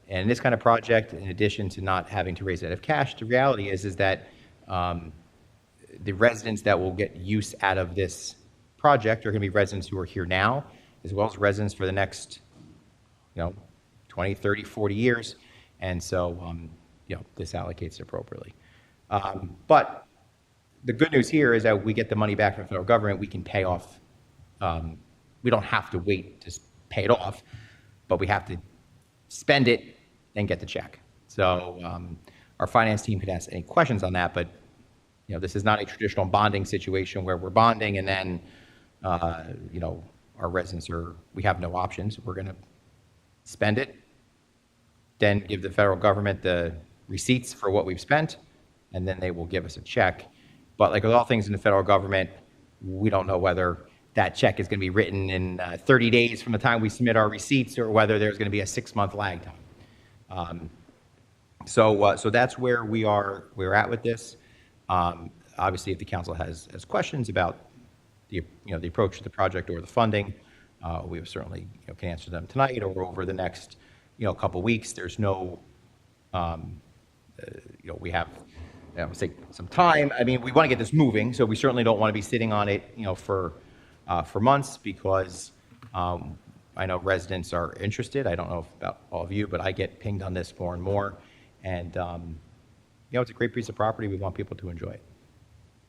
And in this kind of project, in addition to not having to raise it out of cash, the reality is that the residents that will get use out of this project are going to be residents who are here now, as well as residents for the next, 20, 30, 40 years. And so, this allocates appropriately. But the good news here is that we get the money back from the federal government. We can pay off. We don't have to wait to pay it off, but we have to spend it and get the check. So our finance team could ask any questions on that, but this is not a traditional bonding situation where we're bonding and then our residents we have no options. We're going to spend it, then give the federal government the receipts for what we've spent, and then they will give us a check. But like with all things in the federal government, we don't know whether that check is going to be written in 30 days from the time we submit our receipts, or whether there's going to be a 6-month lag time. So that's where we're at with this. Obviously, if the council has questions about the approach to the project or the funding, we certainly can answer them tonight or over the next couple weeks. There's no we have say some time. I mean, we want to get this moving, so we certainly don't want to be sitting on it for months, because I know residents are interested. I don't know about all of you, but I get pinged on this more and more. And, it's a great piece of property. We want people to enjoy it.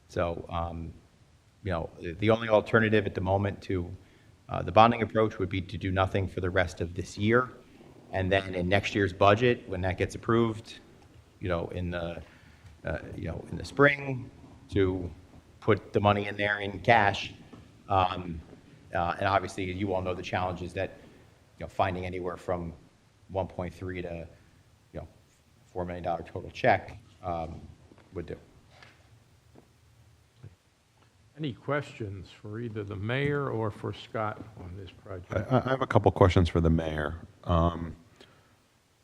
So, the only alternative at the moment to the bonding approach would be to do nothing for the rest of this year. And then in next year's budget, when that gets approved, in the spring, to put the money in there in cash. And obviously, you all know the challenges that finding anywhere from 1.3 to $4 million total check would do. Any questions for either the mayor or for Scott on this project? I have a couple questions for the mayor.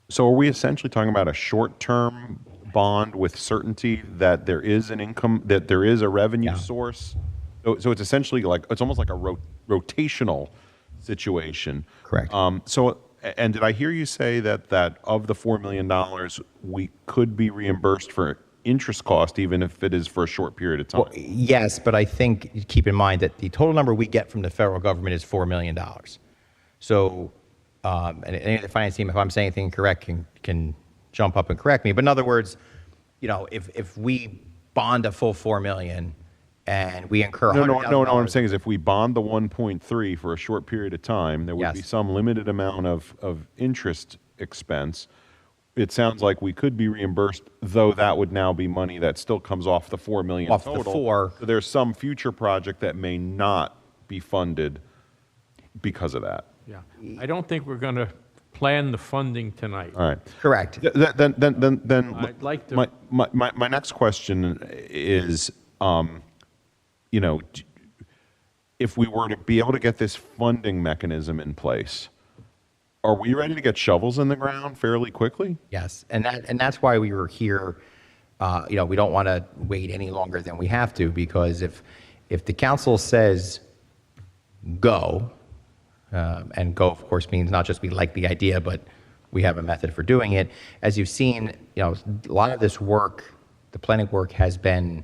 So are we essentially talking about a short-term bond with certainty that there is an income, that there is a revenue source? So it's essentially it's almost like a rotational situation. Correct. And did I hear you say that of the $4 million, we could be reimbursed for interest cost, even if it is for a short period of time? Well, yes, but I think keep in mind that the total number we get from the federal government is $4 million. So, and any of the finance team, if I'm saying anything incorrect, can jump up and correct me. But in other words, if we bond a full $4 million and we incur $100,000. No. What I'm saying is, if we bond the 1.3 for a short period of time, there would be some limited amount of interest expense. It sounds like we could be reimbursed, though that would now be money that still comes off the $4 million off total. The 4. So there's some future project that may not be funded because of that. Yeah. I don't think we're going to plan the funding tonight. All right. Correct. Then I'd like to. my next question is, if we were to be able to get this funding mechanism in place, are we ready to get shovels in the ground fairly quickly? Yes, and that's why we were here. We don't want to wait any longer than we have to, because if the council says go, and go, of course, means not just we like the idea, but we have a method for doing it. As you've seen, a lot of this work, the planning work, has been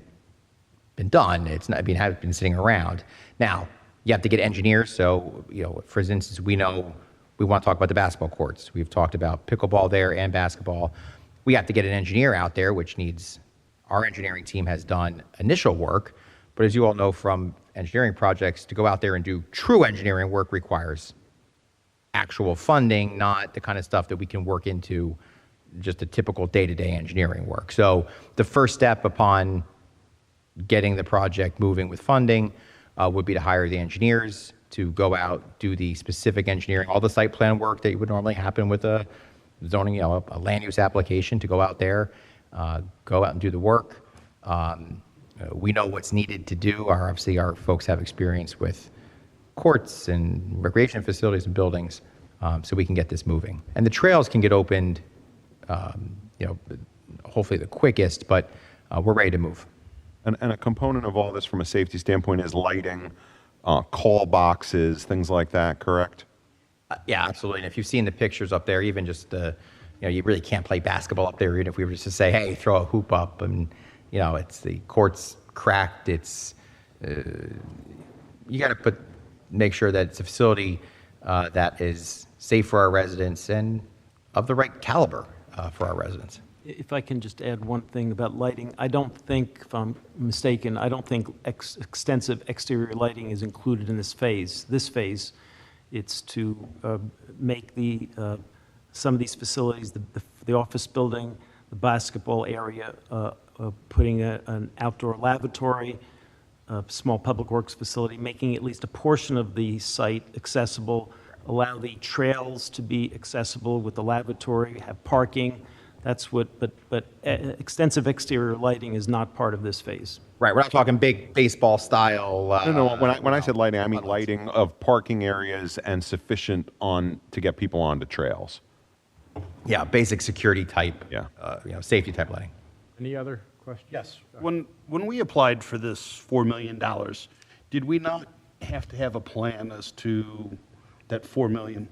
done. It's not has been sitting around. Now you have to get engineers. So for instance, we know we want to talk about the basketball courts. We've talked about pickleball there and basketball. We have to get an engineer out there, which needs, our engineering team has done initial work. But as you all know from engineering projects, to go out there and do true engineering work requires actual funding, not the kind of stuff that we can work into just a typical day-to-day engineering work. So the first step upon getting the project moving with funding would be to hire the engineers. to go out, do the specific engineering, all the site plan work that would normally happen with a zoning, a land use application, to go out there, go out and do the work. We know what's needed to do. Obviously, our folks have experience with courts and recreation facilities and buildings, so we can get this moving. And the trails can get opened, hopefully the quickest, but we're ready to move. And a component of all this from a safety standpoint is lighting, call boxes, things like that, correct? Yeah, absolutely. And if you've seen the pictures up there, even just you really can't play basketball up there, even if we were just to say, hey, throw a hoop up, and it's the court's cracked. It's you got to make sure that it's a facility that is safe for our residents and of the right caliber for our residents. If I can just add one thing about lighting, I don't think, if I'm mistaken, I don't think extensive exterior lighting is included in this phase. This phase, it's to make some of these facilities, the office building, the basketball area, putting an outdoor lavatory, a small public works facility, making at least a portion of the site accessible, allow the trails to be accessible with the lavatory, have parking. That's what, but extensive exterior lighting is not part of this phase. Right, we're not talking big baseball style. No. When I said lighting, I mean lighting of parking areas and sufficient to get people onto trails. Yeah, basic security type. Yeah. Safety type lighting. Any other questions? Yes. When we applied for this $4 million, did we not have to have a plan as to that $4 million?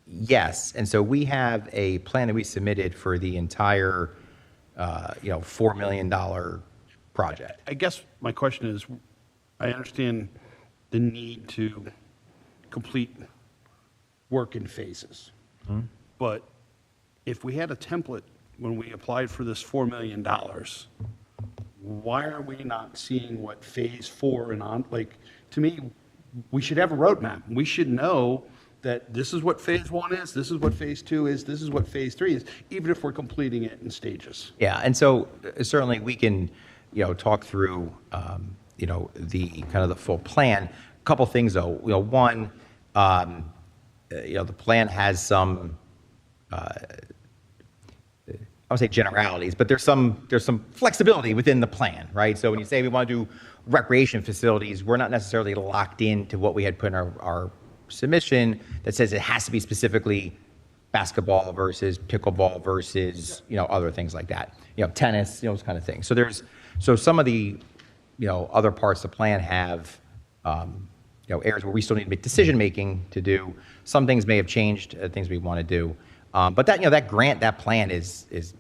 Yes, and so we have a plan that we submitted for the entire, $4 million project. I guess my question is, I understand the need to complete work in phases. But if we had a template when we applied for this $4 million, why are we not seeing what phase 4 and on, to me, we should have a roadmap. We should know that this is what phase 1 is, this is what phase 2 is, this is what phase 3 is, even if we're completing it in stages. Yeah, and so certainly we can, talk through, the kind of the full plan. A couple things though. One, the plan has some, I would say generalities, but there's some flexibility within the plan, right? So when you say we want to do recreation facilities, we're not necessarily locked into what we had put in our submission that says it has to be specifically basketball versus pickleball versus other things like that, tennis, those kind of things. So some of the other parts of the plan have areas where we still need to make decision making to do. Some things may have changed, things we want to do, but that grant, that plan is it's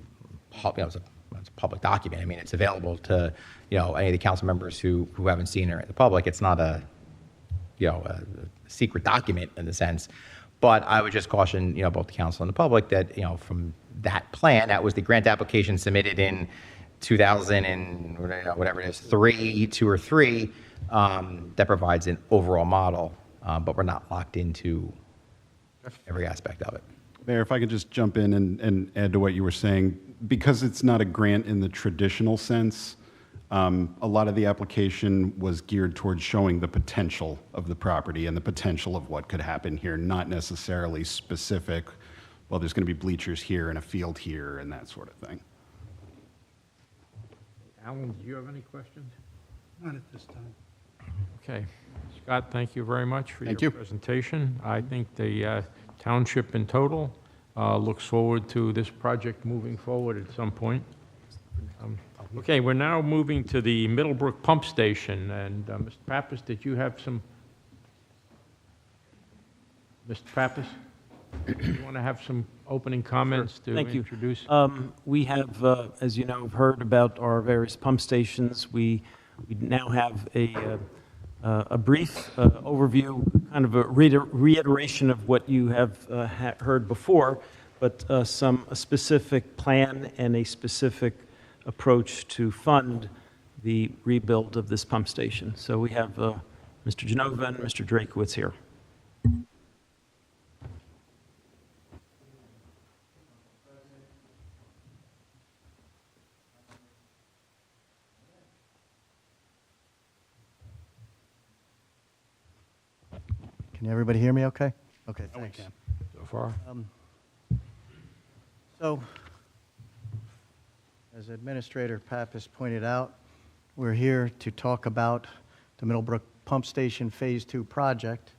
a public document. I mean, it's available to any of the council members who haven't seen it or the public. It's not a secret document in the sense, but I would just caution both the council and the public that from that plan, that was the grant application submitted in 2000 and whatever it is, 2 or 3, that provides an overall model, but we're not locked into every aspect of it. Mayor, if I could just jump in and add to what you were saying, because it's not a grant in the traditional sense, a lot of the application was geared towards showing the potential of the property and the potential of what could happen here, not necessarily specific, well, there's going to be bleachers here and a field here and that sort of thing. Alan, do you have any questions? Not at this time. Okay. Scott, thank you very much for Thank your you. presentation. I think the township in total looks forward to this project moving forward at some point. Okay, we're now moving to the Middlebrook Pump Station, and Mr. Pappas, did you have some? Mr. Pappas, do you want to have some opening comments to Thank you. introduce? We have, as you know, heard about our various pump stations. We now have a brief overview, kind of a reiteration of what you have heard before, but a specific plan and a specific approach to fund the rebuild of this pump station. So we have Mr. Genova and Mr. Drakewitz here. Can everybody hear me okay? Okay, thanks. So far? So, as Administrator Pappas pointed out, we're here to talk about the Middlebrook Pump Station Phase 2 project.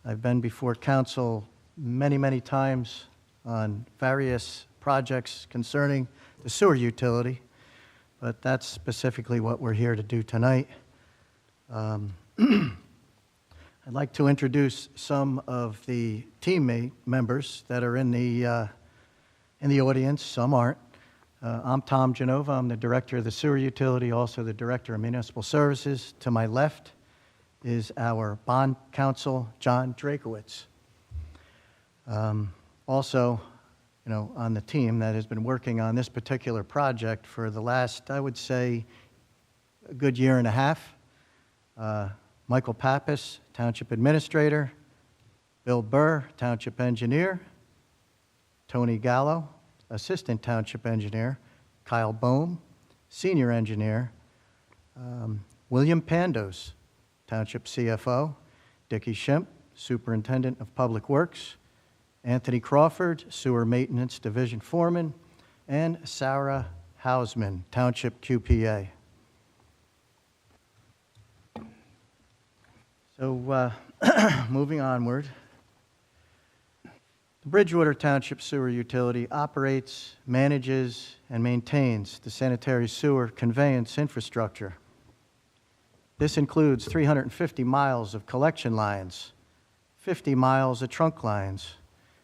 I've been before council many, many times on various projects concerning the sewer utility, but that's specifically what we're here to do tonight. I'd like to introduce some of the teammate members that are in the audience. Some aren't. I'm Tom Genova. I'm the Director of the Sewer Utility, also the Director of Municipal Services. To my left is our bond counsel, John Drakowitz. Also, on the team that has been working on this particular project for the last, I would say, a good year and a half. Michael Pappas, Township Administrator, Bill Burr, Township Engineer, Tony Gallo, Assistant Township Engineer, Kyle Bohm, Senior Engineer, William Pandos, Township CFO, Dickie Shimp, Superintendent of Public Works, Anthony Crawford, Sewer Maintenance Division Foreman, and Sarah Hausman, Township QPA. So, moving onward, the Bridgewater Township Sewer Utility operates, manages, and maintains the sanitary sewer conveyance infrastructure. This includes 350 miles of collection lines, 50 miles of trunk lines.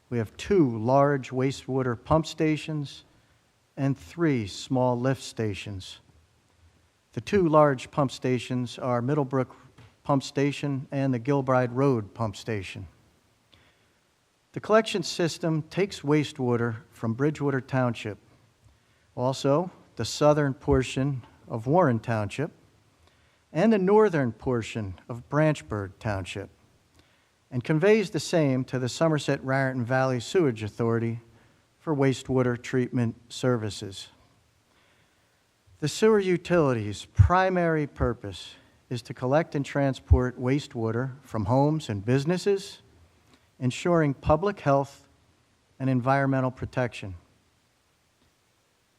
We have 2 large wastewater pump stations and 3 small lift stations. The 2 large pump stations are Middlebrook Pump Station and the Gilbride Road Pump Station. The collection system takes wastewater from Bridgewater Township, also the southern portion of Warren Township, and the northern portion of Branchburg Township, and conveys the same to the Somerset-Raritan Valley Sewage Authority for wastewater treatment services. The sewer utility's primary purpose is to collect and transport wastewater from homes and businesses, ensuring public health and environmental protection.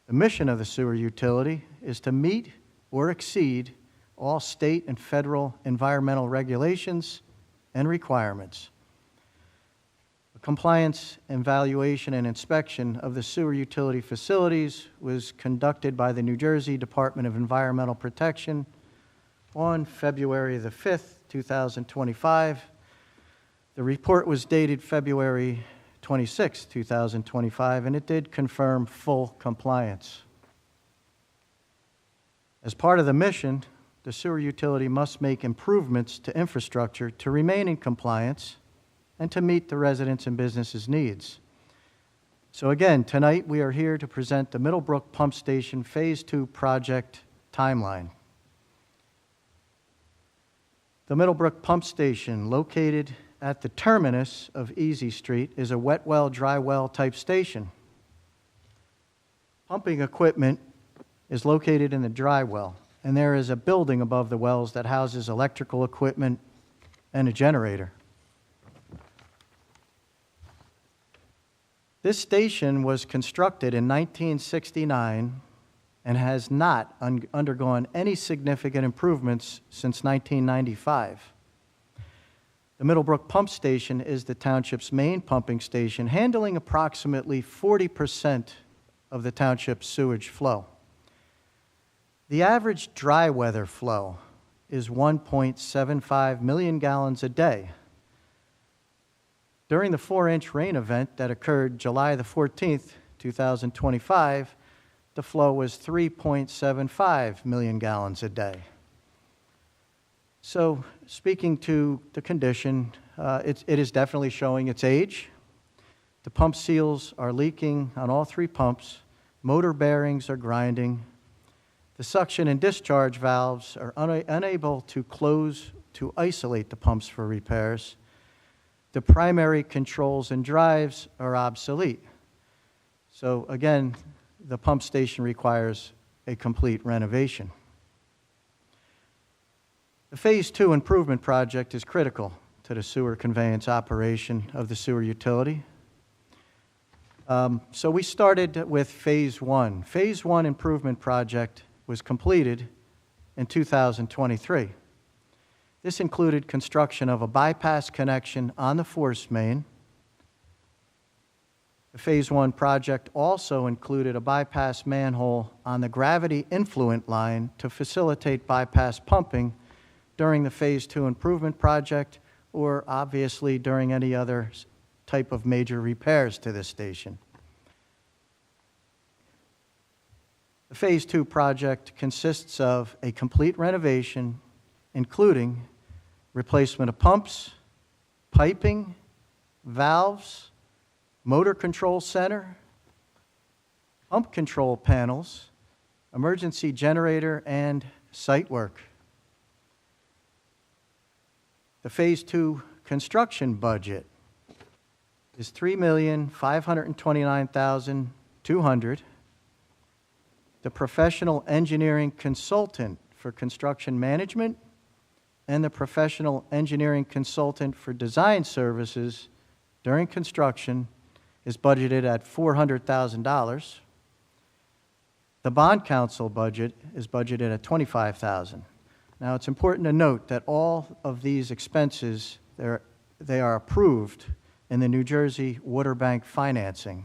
The mission of the sewer utility is to meet or exceed all state and federal environmental regulations and requirements. A compliance evaluation and inspection of the sewer utility facilities was conducted by the New Jersey Department of Environmental Protection on February the 5th, 2025. The report was dated February 26, 2025, and it did confirm full compliance. As part of the mission, the sewer utility must make improvements to infrastructure to remain in compliance and to meet the residents' and businesses' needs. So again, tonight we are here to present the Middlebrook Pump Station Phase 2 project timeline. The Middlebrook Pump Station, located at the terminus of Easy Street, is a wet well, dry well type station. Pumping equipment is located in the dry well, and there is a building above the wells that houses electrical equipment and a generator. This station was constructed in 1969 and has not undergone any significant improvements since 1995. The Middlebrook Pump Station is the township's main pumping station, handling approximately 40% of the township's sewage flow. The average dry weather flow is 1.75 million gallons a day. During the 4-inch rain event that occurred July the 14th, 2025, the flow was 3.75 million gallons a day. So, speaking to the condition, it is definitely showing its age. The pump seals are leaking on all 3 pumps. Motor bearings are grinding. The suction and discharge valves are unable to close to isolate the pumps for repairs. The primary controls and drives are obsolete. So again, the pump station requires a complete renovation. The Phase 2 improvement project is critical to to the sewer conveyance operation of the sewer utility. So we started with Phase 1. Phase 1 improvement project was completed in 2023. This included construction of a bypass connection on the force main. The Phase 1 project also included a bypass manhole on the gravity influent line to facilitate bypass pumping during the Phase 2 improvement project, or obviously during any other type of major repairs to this station. The Phase 2 project consists of a complete renovation, including replacement of pumps, piping, valves, motor control center, pump control panels, emergency generator, and site work. The Phase 2 construction budget is $3,529,200. The professional engineering consultant for construction management and the professional engineering consultant for design services during construction is budgeted at $400,000. The bond council budget is budgeted at $25,000. Now, it's important to note that all of these expenses, they are approved in the New Jersey Water Bank financing.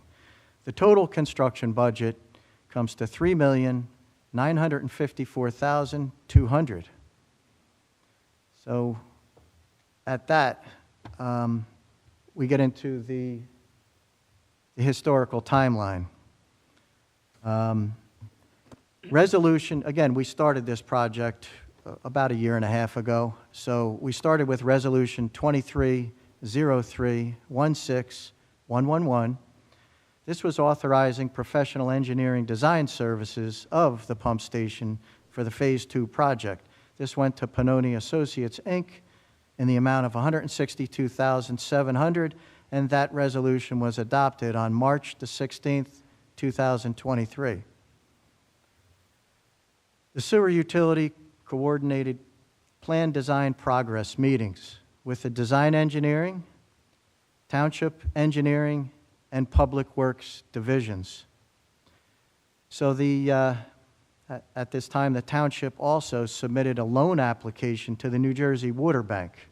The total construction budget comes to $3,954,200. So at that, we get into the historical timeline. Resolution, again, we started this project about a year and a half ago. So we started with Resolution 23-03-16-111. This was authorizing professional engineering design services of the pump station for the Phase 2 project. This went to Pannoni Associates, Inc. in the amount of $162,700, and that resolution was adopted on March the 16th, 2023. The sewer utility coordinated plan design progress meetings with the design engineering, township engineering, and public works divisions. So at this time, the township also submitted a loan application to the New Jersey Water Bank.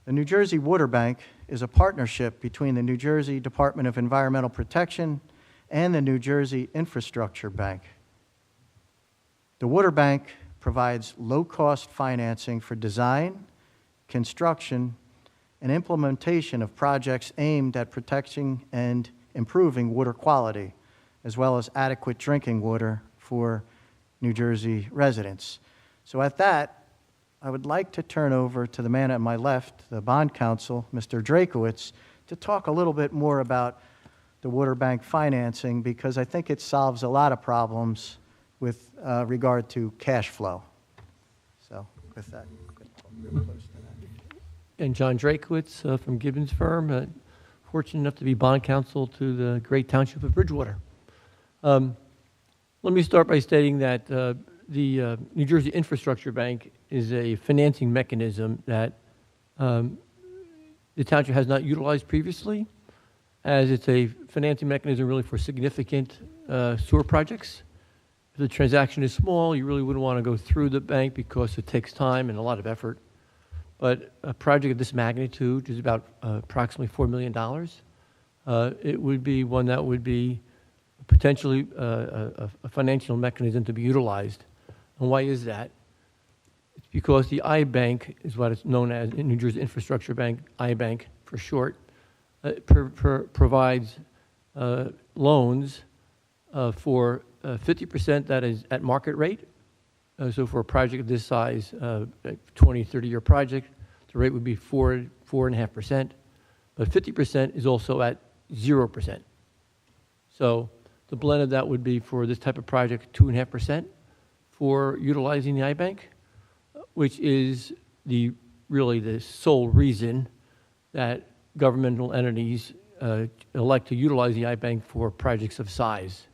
The New Jersey Water Bank is a partnership between the New Jersey Department of Environmental Protection and the New Jersey Infrastructure Bank. The Water Bank provides low-cost financing for design, construction, and implementation of projects aimed at protecting and improving water quality, as well as adequate drinking water for New Jersey residents. So at that, I would like to turn over to the man at my left, the bond counsel, Mr. Drakowitz, to talk a little bit more about the water bank financing, because I think it solves a lot of problems with regard to cash flow. So with that, real close to that. And John Drakowitz from Gibbons Firm, fortunate enough to be bond counsel to the great township of Bridgewater. Let me start by stating that the New Jersey Infrastructure Bank is a financing mechanism that the township has not utilized previously, as it's a financing mechanism really for significant sewer projects. If the transaction is small, you really wouldn't want to go through the bank because it takes time and a lot of effort. But a project of this magnitude, which is about approximately $4 million, it would be one that would be potentially a financial mechanism to be utilized. And why is that? It's because the I-Bank is what it's known as in New Jersey Infrastructure Bank, I-Bank for short, provides loans for 50% that is at market rate. So for a project of this size, 20, 30-year project, the rate would be 4.5%, but 50% is also at 0%. So the blend of that would be for this type of project 2.5% for utilizing the I-Bank, which is really the sole reason that governmental entities elect to utilize the I-Bank for projects of size.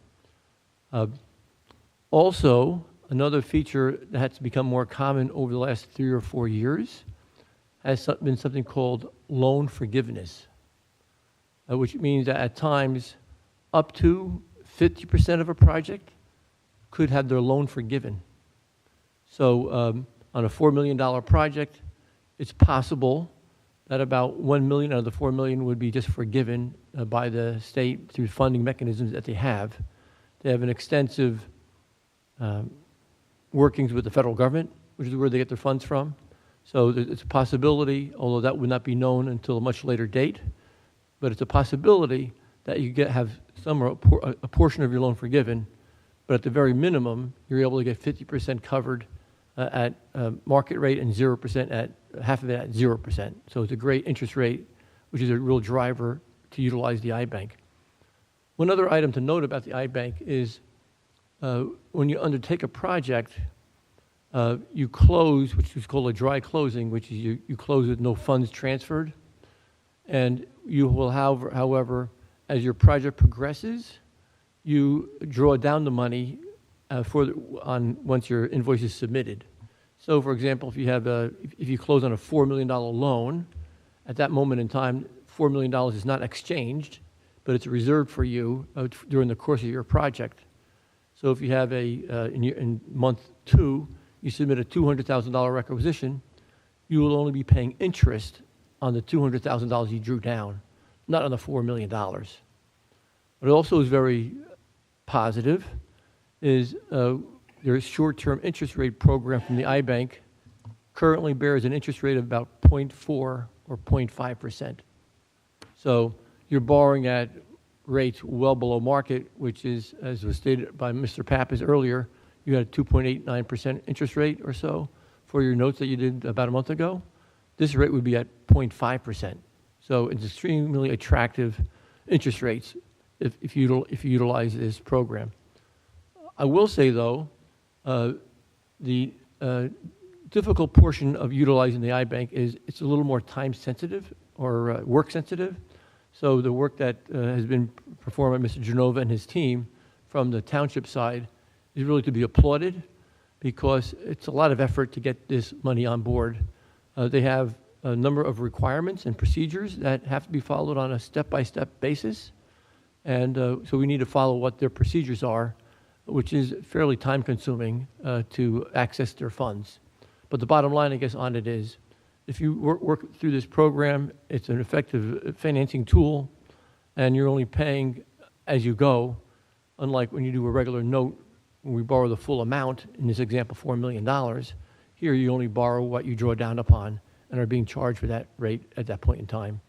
Also, another feature that has become more common over the last 3 or 4 years has been something called loan forgiveness, which means that at times up to 50% of a project could have their loan forgiven. So on a $4 million project, it's possible that about $1 million out of the $4 million would be just forgiven by the state through funding mechanisms that they have. They have an extensive workings with the federal government, which is where they get their funds from. So it's a possibility, although that would not be known until a much later date, but it's a possibility that you have some or a portion of your loan forgiven, but at the very minimum, you're able to get 50% covered at market rate and 0% at half of it at 0%. So it's a great interest rate, which is a real driver to utilize the iBank. One other item to note about the iBank is when you undertake a project, you close, which is called a dry closing, which is you close with no funds transferred. And you will have, however, as your project progresses, you draw down the money once your invoice is submitted. So, for example, if you close on a $4 million loan, at that moment in time, $4 million is not exchanged, but it's reserved for you during the course of your project. So if you have in month 2, you submit a $200,000 requisition, you will only be paying interest on the $200,000 you drew down, not on the $4 million. What also is very positive is their short-term interest rate program from the iBank currently bears an interest rate of about 0.4 or 0.5%. So you're borrowing at rates well below market, which is, as was stated by Mr. Pappas earlier, you had a 2.89% interest rate or so for your notes that you did about a month ago. This rate would be at 0.5%. So it's extremely attractive interest rates if you utilize this program. I will say, though, the difficult portion of utilizing the iBank is it's a little more time sensitive or work sensitive. So the work that has been performed by Mr. Genova and his team from the township side is really to be applauded because it's a lot of effort to get this money on board. They have a number of requirements and procedures that have to be followed on a step-by-step basis. And so we need to follow what their procedures are, which is fairly time-consuming to access their funds. But the bottom line, I guess, on it is, if you work through this program, it's an effective financing tool, and you're only paying as you go, unlike when you do a regular note, when we borrow the full amount, in this example, $4 million. Here, you only borrow what you draw down upon and are being charged for that rate at that point in time.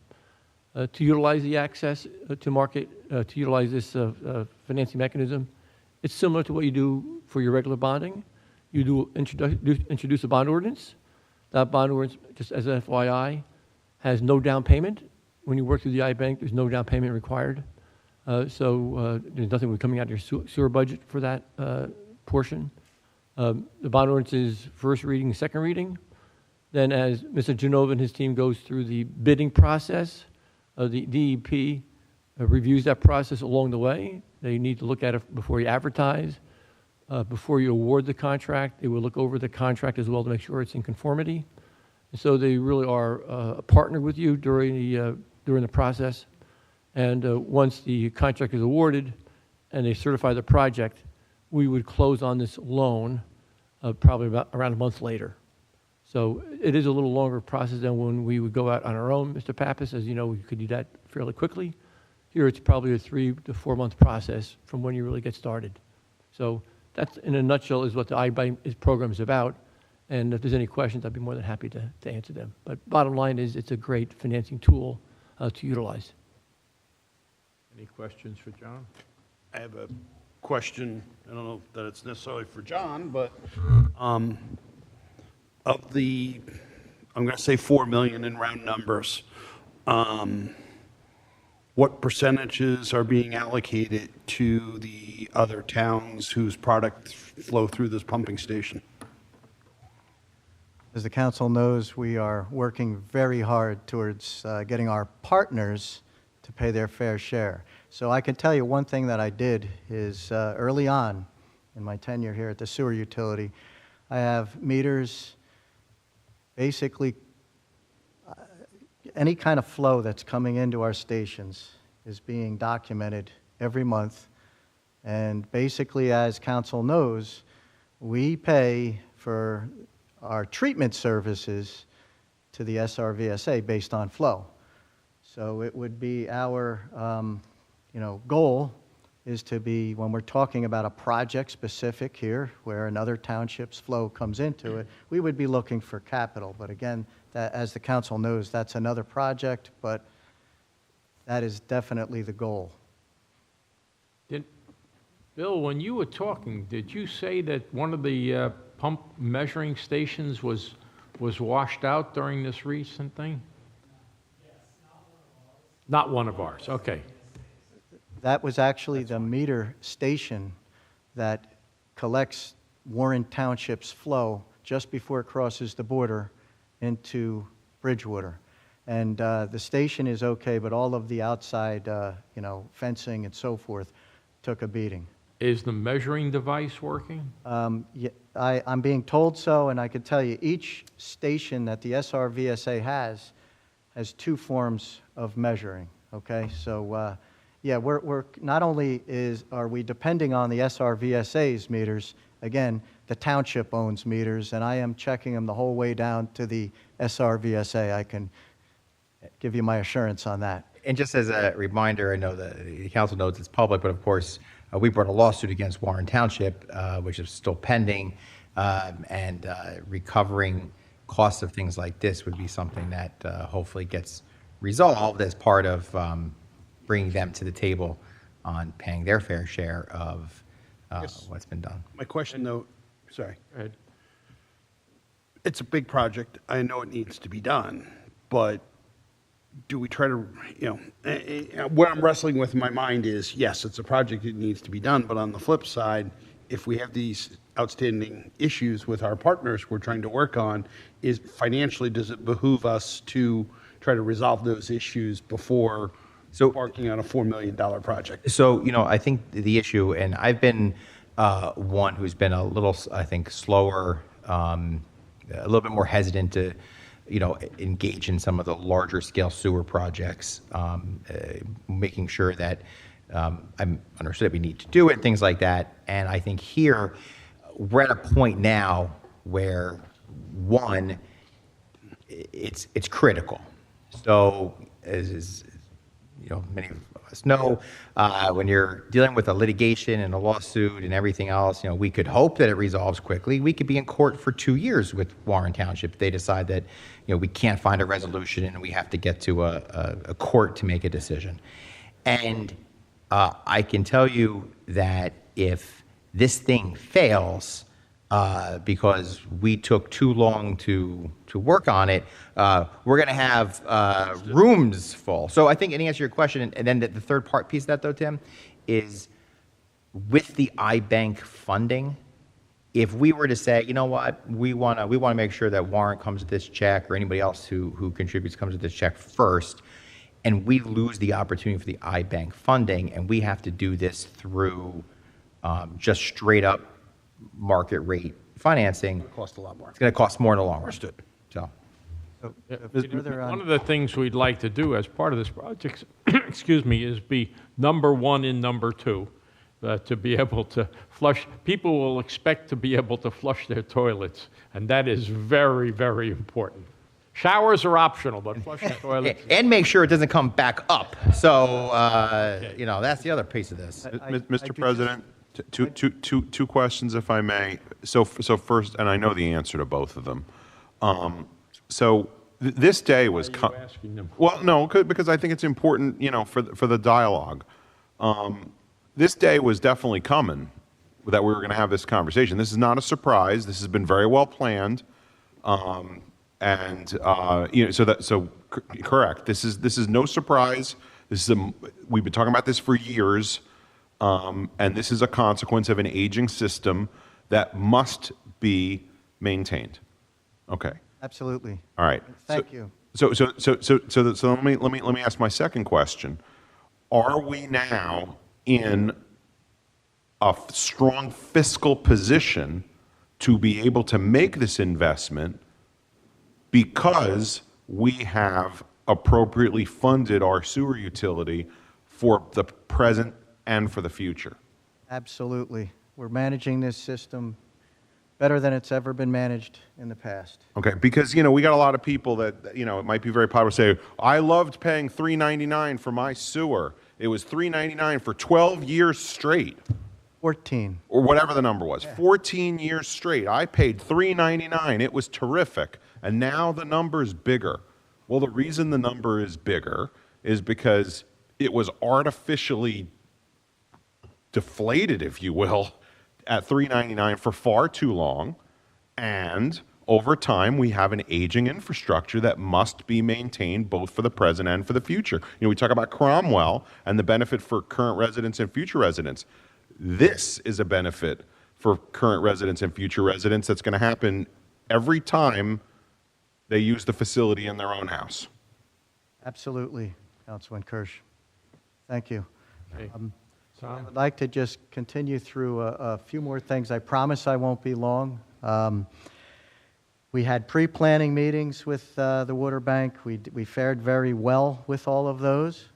To utilize the access to market, to utilize this financing mechanism, it's similar to what you do for your regular bonding. You do introduce a bond ordinance. That bond ordinance, just as an FYI, has no down payment. When you work through the iBank, there's no down payment required. So there's nothing coming out of your sewer budget for that portion. The bond ordinance is first reading, second reading. Then as Mr. Genova and his team goes through the bidding process, the DEP reviews that process along the way. They need to look at it before you advertise. Before you award the contract, they will look over the contract as well to make sure it's in conformity. And so they really are a partner with you during the process. And once the contract is awarded and they certify the project, we would close on this loan probably around a month later. So it is a little longer process than when we would go out on our own, Mr. Pappas. As you know, we could do that fairly quickly. Here, it's probably a 3 to 4 month process from when you really get started. So that's, in a nutshell, is what the iBank program is about. And if there's any questions, I'd be more than happy to answer them. But bottom line is, it's a great financing tool to utilize. Any questions for John? I have a question. I don't know that it's necessarily for John, but of the, I'm going to say 4 million in round numbers, what percentages are being allocated to the other towns whose products flow through this pumping station? As the council knows, we are working very hard towards getting our partners to pay their fair share. So I can tell you one thing that I did is early on in my tenure here at the sewer utility, I have meters basically any kind of flow that's coming into our stations is being documented every month. And basically, as council knows, we pay for our treatment services to the SRVSA based on flow. So it would be our, goal is to be, when we're talking about a project specific here, where another township's flow comes into it, we would be looking for capital. But again, that, as the council knows, that's another project, but that is definitely the goal. Bill, when you were talking, did you say that one of the pump measuring stations was washed out during this recent thing? Yes, not one of ours. Okay. That was actually the meter station that collects Warren Township's flow just before it crosses the border into Bridgewater. And the station is okay, but all of the outside, fencing and so forth took a beating. Is the measuring device working? Yeah, I'm being told so, and I could tell you each station that the SRVSA has 2 forms of measuring, okay? So, yeah, we're not only are we depending on the SRVSA's meters, again, the township owns meters, and I am checking them the whole way down to the SRVSA. I can give you my assurance on that. And just as a reminder, I know the council knows it's public, but of course, we brought a lawsuit against Warren Township, which is still pending, and recovering costs of things like this would be something that hopefully gets resolved as part of bringing them to the table on paying their fair share of Yes. what's been done. My question, though, sorry. Go ahead. It's a big project. I know it needs to be done, but do we try to, what I'm wrestling with in my mind is, yes, it's a project that needs to be done, but on the flip side, if we have these outstanding issues with our partners we're trying to work on, is financially, does it behoove us to try to resolve those issues before embarking on a $4 million project? So, I think the issue, and I've been one who's been a little, I think, slower, a little bit more hesitant to, engage in some of the larger scale sewer projects, making sure that I'm understood that we need to do it, things like that. And I think here we're at a point now where, one, it's critical. So as many of us know, when you're dealing with a litigation and a lawsuit and everything else, we could hope that it resolves quickly. We could be in court for 2 years with Warren Township if they decide that, we can't find a resolution and we have to get to a court to make a decision. And I can tell you that if this thing fails, because we took too long to work on it, we're going to have rooms full. So I think, in answer to your question, and then the third part piece of that, though, Tim, is with the iBank funding, if we were to say, you know what, we want to make sure that Warren comes with this check, or anybody else who contributes comes with this check first, and we lose the opportunity for the iBank funding, and we have to do this through just straight up market rate financing, It costs a lot more. it's going to cost more in the long run. Understood. So, One of the things we'd like to do as part of this project, excuse me, is be number 1 and number 2, to be able to flush. People will expect to be able to flush their toilets, and that is very, very important. Showers are optional, but flushing toilets. and make sure it doesn't come back up. So, that's the other piece of this. Mr. President, two questions, if I may. So first, and I know the answer to both of them. This day was. Why are you asking them? Well, no, because I think it's important, for the dialogue. This day was definitely coming, that we were going to have this conversation. This is not a surprise. This has been very well planned, correct. This is no surprise. We've been talking about this for years. And this is a consequence of an aging system that must be maintained. Okay. Absolutely. All right. Thank you. So let me ask my second question. Are we now in a strong fiscal position to be able to make this investment because we have appropriately funded our sewer utility for the present and for the future. Absolutely. We're managing this system better than it's ever been managed in the past. Okay, because, we got a lot of people that, it might be very popular say, I loved paying $3.99 for my sewer. It was $3.99 for 12 years straight. 14. Or whatever the number was, 14 years straight. I paid $3.99. It was terrific. And now the number is bigger. Well, the reason the number is bigger is because it was artificially deflated, if you will, at $3.99 for far too long. And over time, we have an aging infrastructure that must be maintained both for the present and for the future. We talk about Cromwell and the benefit for current residents and future residents. This is a benefit for current residents and future residents that's going to happen every time they use the facility in their own house. Absolutely, Councilman Kirsch. Thank you. Okay. I Tom? would like to just continue through a few more things. I promise I won't be long. We had pre-planning meetings with the water bank. We fared very well with all of those.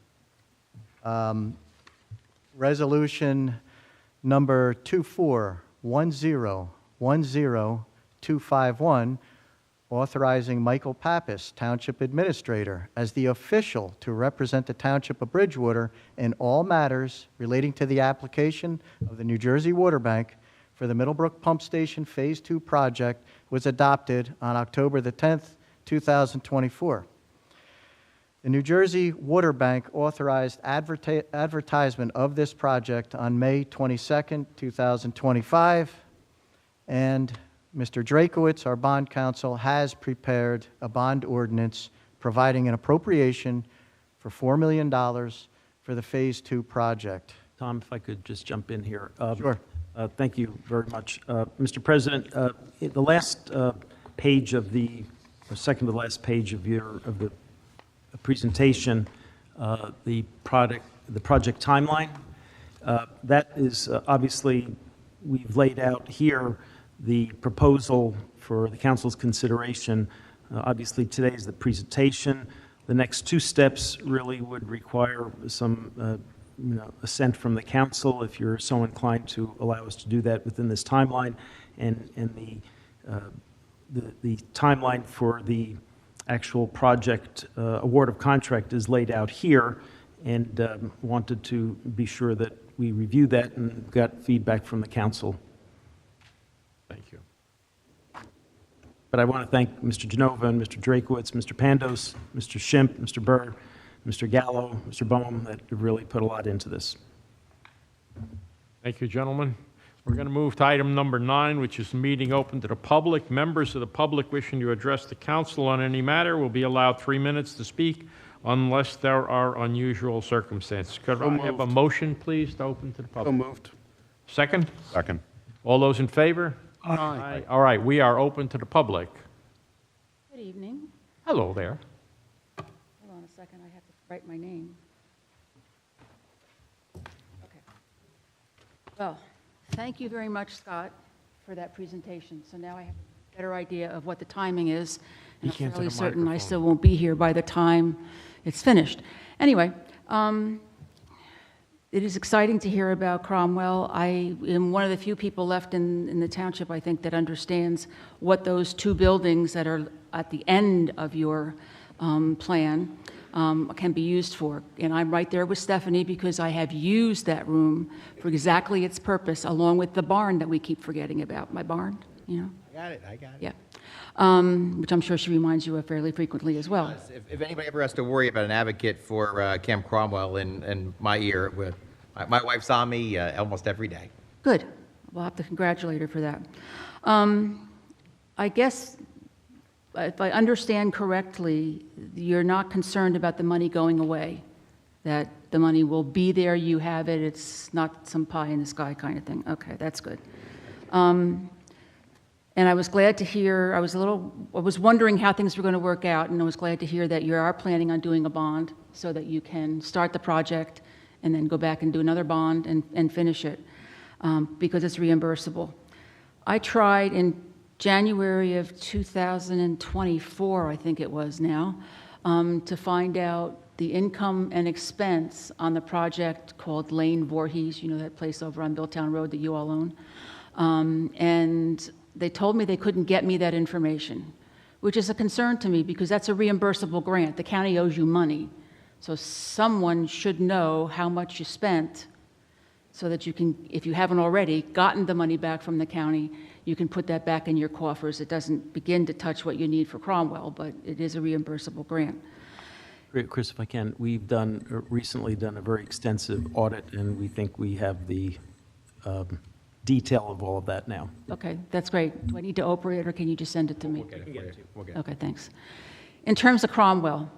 Resolution number 241010251, authorizing Michael Pappas, Township Administrator, as the official to represent the Township of Bridgewater in all matters relating to the application of the New Jersey Water Bank for the Middlebrook Pump Station Phase 2 project, was adopted on October the 10th, 2024. The New Jersey Water Bank authorized advertisement of this project on May 22nd, 2025, and Mr. Drakowitz, our bond counsel, has prepared a bond ordinance providing an appropriation for $4 million for the Phase 2 project. Tom, if I could just jump in here. Sure. Thank you very much. Mr. President, the last page of or second to the last page of the presentation, the project timeline, that is obviously, we've laid out here the proposal for the council's consideration. Obviously, today is the presentation. The next two steps really would require some assent from the council, if you're so inclined to allow us to do that within this timeline, and the timeline for the actual project award of contract is laid out here, and wanted to be sure that we review that and got feedback from the council. Thank you. But I want to thank Mr. Genova and Mr. Drakowitz, Mr. Pandos, Mr. Schimpf, Mr. Burr, Mr. Gallo, Mr. Boehm, that have really put a lot into this. Thank you, gentlemen. We're going to move to item number 9, which is meeting open to the public. Members of the public wishing to address the council on any matter will be allowed 3 minutes to speak unless there are unusual circumstances. Could I have a motion, please, to open to the So public? moved. Second? Second. All those in favor? Aye. All right, we are open to the public. Good evening. Hello there. Hold on a second, I have to write my name. Okay. Well, thank you very much, Scott, for that presentation. So now I have a better idea of what the timing is, and I'm fairly certain I still won't be here by the time it's finished. Anyway, it is exciting to hear about Cromwell. I am one of the few people left in the township, I think, that understands what those two buildings that are at the end of your plan can be used for. And I'm right there with Stephanie because I have used that room for exactly its purpose, along with the barn that we keep forgetting about. My barn, you know? I got it. Yeah. Which I'm sure she reminds you of fairly frequently as well. If anybody ever has to worry about an advocate for Camp Cromwell in my ear, my wife's on me almost every day. Good. We'll have to congratulate her for that. I guess, if I understand correctly, you're not concerned about the money going away, that the money will be there, you have it, it's not some pie in the sky kind of thing. Okay, that's good. And I was glad to hear, I was wondering how things were going to work out, and I was glad to hear that you are planning on doing a bond so that you can start the project and then go back and do another bond and finish it, because it's reimbursable. I tried in January of 2024, I think it was now, to find out the income and expense on the project called Lane Voorhees, you know, that place over on Milltown Road that you all own. And they told me they couldn't get me that information, which is a concern to me because that's a reimbursable grant. The county owes you money. So someone should know how much you spent so that you can, if you haven't already gotten the money back from the county, you can put that back in your coffers. It doesn't begin to touch what you need for Cromwell, but it is a reimbursable grant. Great, Chris, if I can, we've recently done a very extensive audit, and we think we have the detail of all of that now. Okay, that's great. Do I need to operate it, or can you just send it to me? We'll get it for you. We'll get it. Okay, thanks. In terms of Cromwell,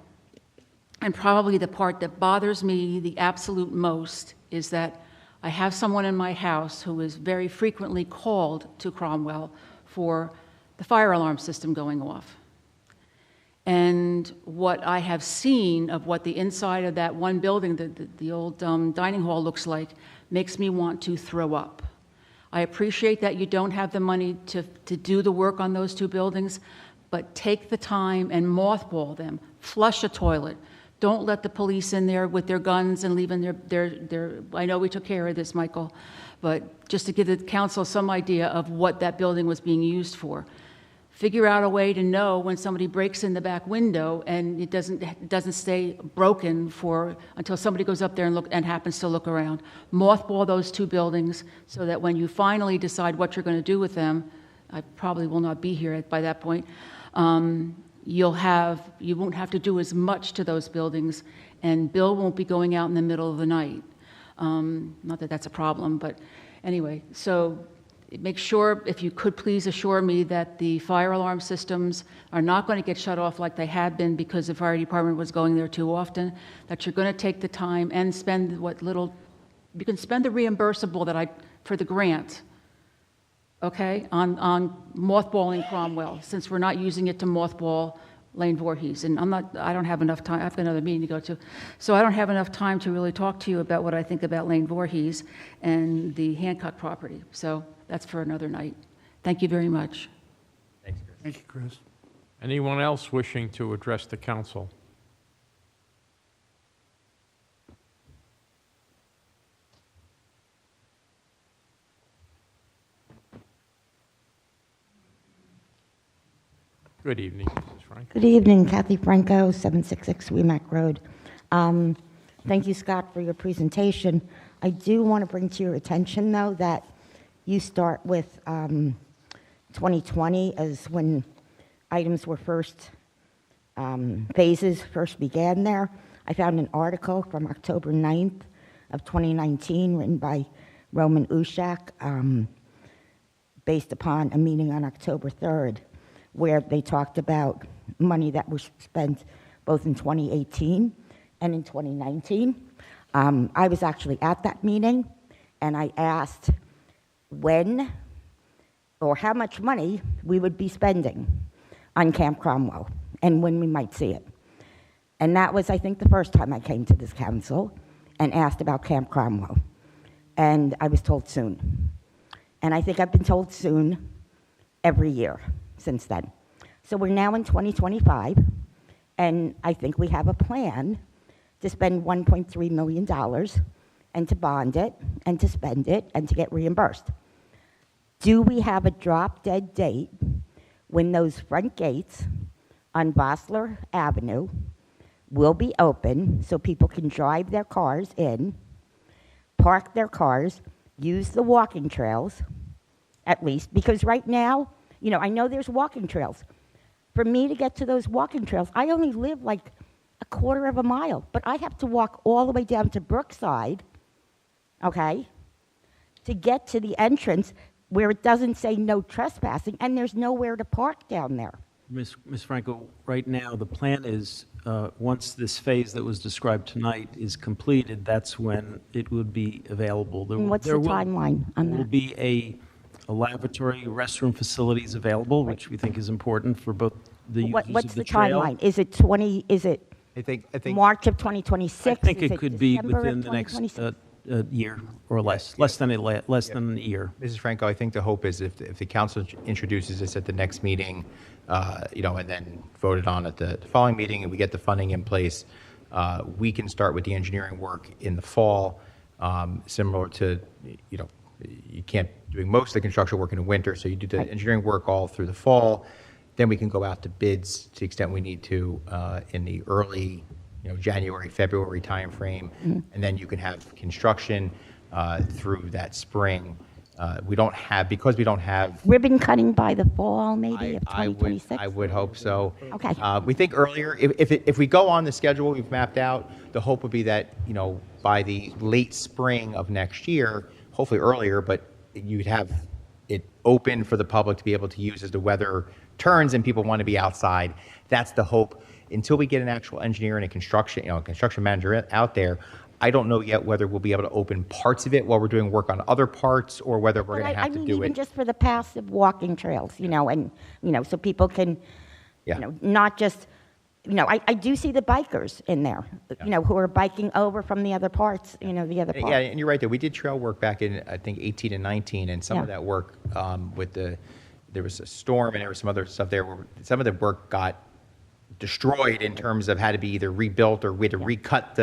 and probably the part that bothers me the absolute most is that I have someone in my house who is very frequently called to Cromwell for the fire alarm system going off. And what I have seen of what the inside of that one building, the old dining hall looks like, makes me want to throw up. I appreciate that you don't have the money to do the work on those two buildings, but take the time and mothball them. Flush a toilet. Don't let the police in there with their guns and leaving their I know we took care of this, Michael, but just to give the council some idea of what that building was being used for. Figure out a way to know when somebody breaks in the back window and it doesn't stay broken until somebody goes up there and happens to look around. Mothball those two buildings so that when you finally decide what you're going to do with them, I probably will not be here by that point, you won't have to do as much to those buildings, and Bill won't be going out in the middle of the night. Not that that's a problem, but anyway, so make sure, if you could please assure me that the fire alarm systems are not going to get shut off like they had been because the fire department was going there too often, that you're going to take the time and spend what little, you can spend the reimbursable for the grant, okay, on mothballing Cromwell, since we're not using it to mothball Lane Voorhees. And I don't have enough time, I have another meeting to go to, so I don't have enough time to really talk to you about what I think about Lane Voorhees and the Hancock property. So that's for another night. Thank you very much. Thanks, Chris. Thank you, Chris. Anyone else wishing to address the council? Good evening, Mrs. Frank. Good evening, Kathy Franco, 766 Weemac Road. Thank you, Scott, for your presentation. I do want to bring to your attention, though, that you start with 2020 as when items were phases first began there. I found an article from October 9th of 2019 written by Roman Ushak based upon a meeting on October 3rd, where they talked about money that was spent both in 2018 and in 2019. I was actually at that meeting, and I asked when or how much money we would be spending on Camp Cromwell and when we might see it. And that was, I think, the first time I came to this council and asked about Camp Cromwell. And I was told soon. And I think I've been told soon every year since then. So we're now in 2025, and I think we have a plan to spend $1.3 million and to bond it and to spend it and to get reimbursed. Do we have a drop-dead date when those front gates on Bosler Avenue will be open so people can drive their cars in, park their cars, use the walking trails, at least, because right now, you know, I know there's walking trails. For me to get to those walking trails, I only live like a quarter of a mile, but I have to walk all the way down to Brookside, okay, to get to the entrance where it doesn't say no trespassing, and there's nowhere to park down there. Ms. Franco, right now, the plan is, once this phase that was described tonight is completed, that's when it would be available. And what's the timeline on There will that? be a lavatory, restroom facilities available, which we think is important for both the users What's of the the trail. timeline? Is it I think March of 2026? I think Is it could be December of within the next 2026? year or less, less than a year. Mrs. Franco, I think the hope is if the council introduces this at the next meeting, and then voted on at the following meeting, and we get the funding in place, we can start with the engineering work in the fall, similar to, you can't doing most of the construction work in the winter, so you do the engineering work all through the fall. Then we can go out to bids to the extent we need to in the early, January, February timeframe, and then you can have construction through that spring. Because we don't have. Ribbon cutting by the fall, maybe, of 2026? I would hope so. Okay. We think earlier, if we go on the schedule we've mapped out, the hope would be that, by the late spring of next year, hopefully earlier, but you'd have it open for the public to be able to use as the weather turns and people want to be outside. That's the hope. Until we get an actual engineer and a construction manager out there, I don't know yet whether we'll be able to open parts of it while we're doing work on other parts, or whether we're going to have to do even it. just for the passive walking trails, and, so people can, not just, I do see the bikers in there, who are biking over from the other parts, the other parts. Yeah, and you're right there. We did trail work back in, I think, 18 and 19, and some of that work there was a storm and there was some other stuff there where some of the work got destroyed in terms of had to be either rebuilt or we had to recut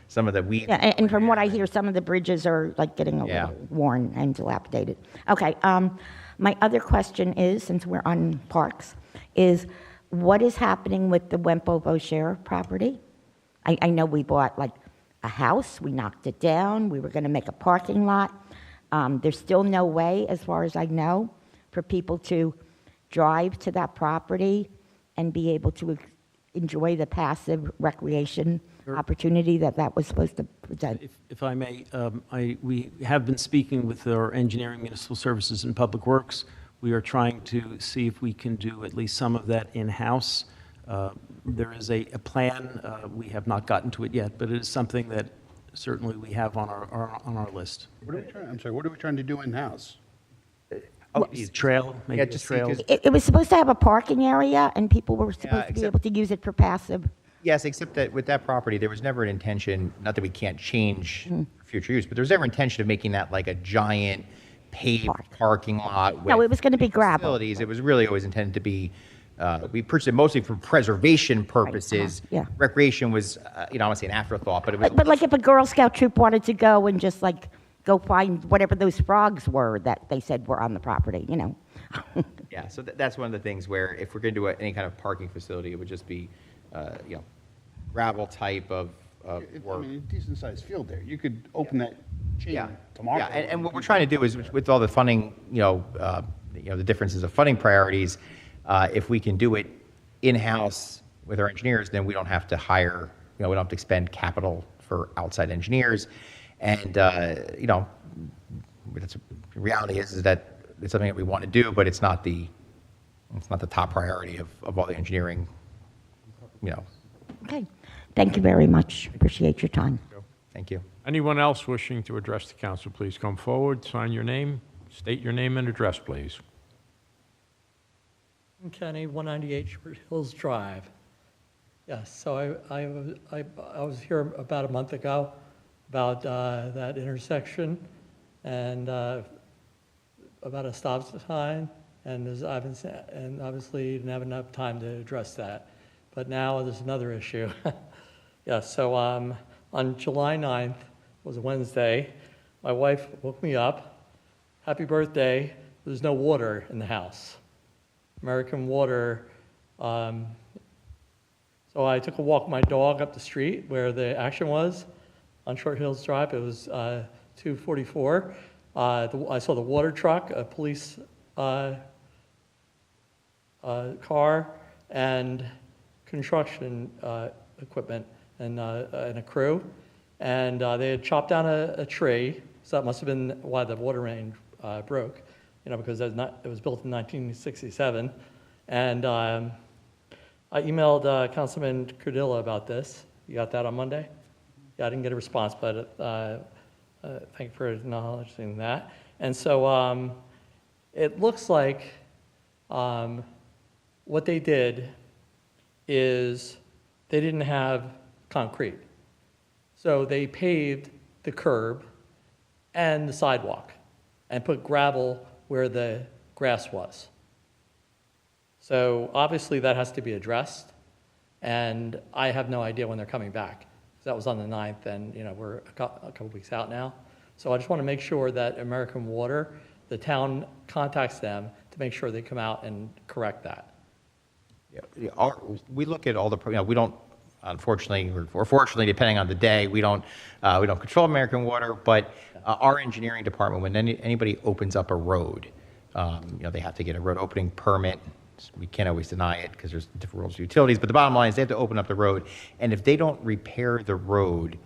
some of the weeds. Yeah, and from what I hear, some of the bridges are like getting a little worn and dilapidated. Okay, my other question is, since we're on parks, is what is happening with the Wempo-Boshare property? I know we bought like a house, we knocked it down, we were going to make a parking lot. There's still no way, as far as I know, for people to drive to that property and be able to enjoy the passive recreation opportunity that was supposed to present. If I may, we have been speaking with our engineering, municipal services, and public works. We are trying to see if we can do at least some of that in-house. There is a plan. We have not gotten to it yet, but it is something that certainly we have on our list. What are we trying to do in-house? Trail, maybe just trail. because- It was supposed to have a parking area, and people were supposed to be able to use it for passive. Yes, except that with that property, there was never an intention, not that we can't change future use, but there was never an intention of making that like a giant paved parking lot with No, it was going to be gravel. facilities. It was really always intended to be, we purchased it mostly for preservation purposes. Yeah. Recreation was, I don't want to say an afterthought, but it was. But like if a Girl Scout troop wanted to go and just like go find whatever those frogs were that they said were on the property, Yeah, so that's one of the things where if we're going to do any kind of parking facility, it would just be, gravel type of work. A decent-sized field there. You could open that chain tomorrow. Yeah, and what we're trying to do is with all the funding, the differences of funding priorities, if we can do it in-house with our engineers, then we don't have to hire, we don't have to expend capital for outside engineers. And, the reality is that it's something that we want to do, but it's not the top priority of all the engineering, Okay. Thank you very much. Appreciate your time. Thank you. Anyone else wishing to address the council, please come forward, sign your name, state your name and address, please. Kenny, 198 Hills Drive. Yes, so I was here about a month ago about that intersection and about a stop sign, and obviously didn't have enough time to address that. But now there's another issue. Yeah, so on July 9th, was a Wednesday, my wife woke me up, happy birthday, there's no water in the house. American Water. So I took a walk with my dog up the street where the action was on Short Hills Drive. It was 244. I saw the water truck, a police car, and construction equipment and a crew. And they had chopped down a tree, so that must have been why the water main broke. Because it was built in 1967. And I emailed Councilman Cardillo about this. You got that on Monday? Yeah, I didn't get a response, but thank you for acknowledging that. And so it looks like what they did is they didn't have concrete. So they paved the curb and the sidewalk and put gravel where the grass was. So obviously that has to be addressed, and I have no idea when they're coming back. That was on the 9th, and we're a couple weeks out now. So I just want to make sure that American Water, the town contacts them to make sure they come out and correct that. Yeah, we look at all the, we don't, unfortunately, or fortunately, depending on the day, we don't control American Water, but our engineering department, when anybody opens up a road, they have to get a road opening permit. We can't always deny it because there's different rules for utilities, but the bottom line is they have to open up the road, and if they don't repair the road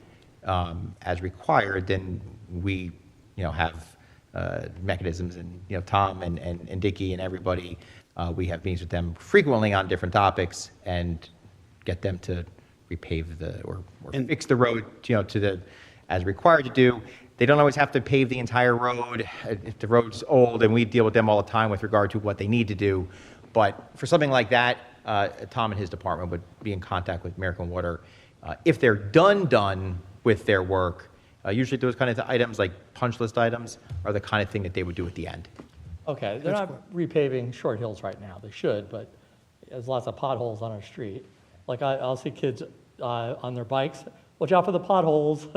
as required, then we, have mechanisms, and Tom and Dickie and everybody, we have meetings with them frequently on different topics and get them to repave or fix the road, to the as required to do. They don't always have to pave the entire road if the road's old, and we deal with them all the time with regard to what they need to do. But for something like that, Tom and his department would be in contact with American Water. If they're done with their work, usually those kind of items, like punch list items, are the kind of thing that they would do at the end. Okay, they're not repaving Short Hills right now. They should, but there's lots of potholes on our street. Like I'll see kids on their bikes, watch out for the potholes.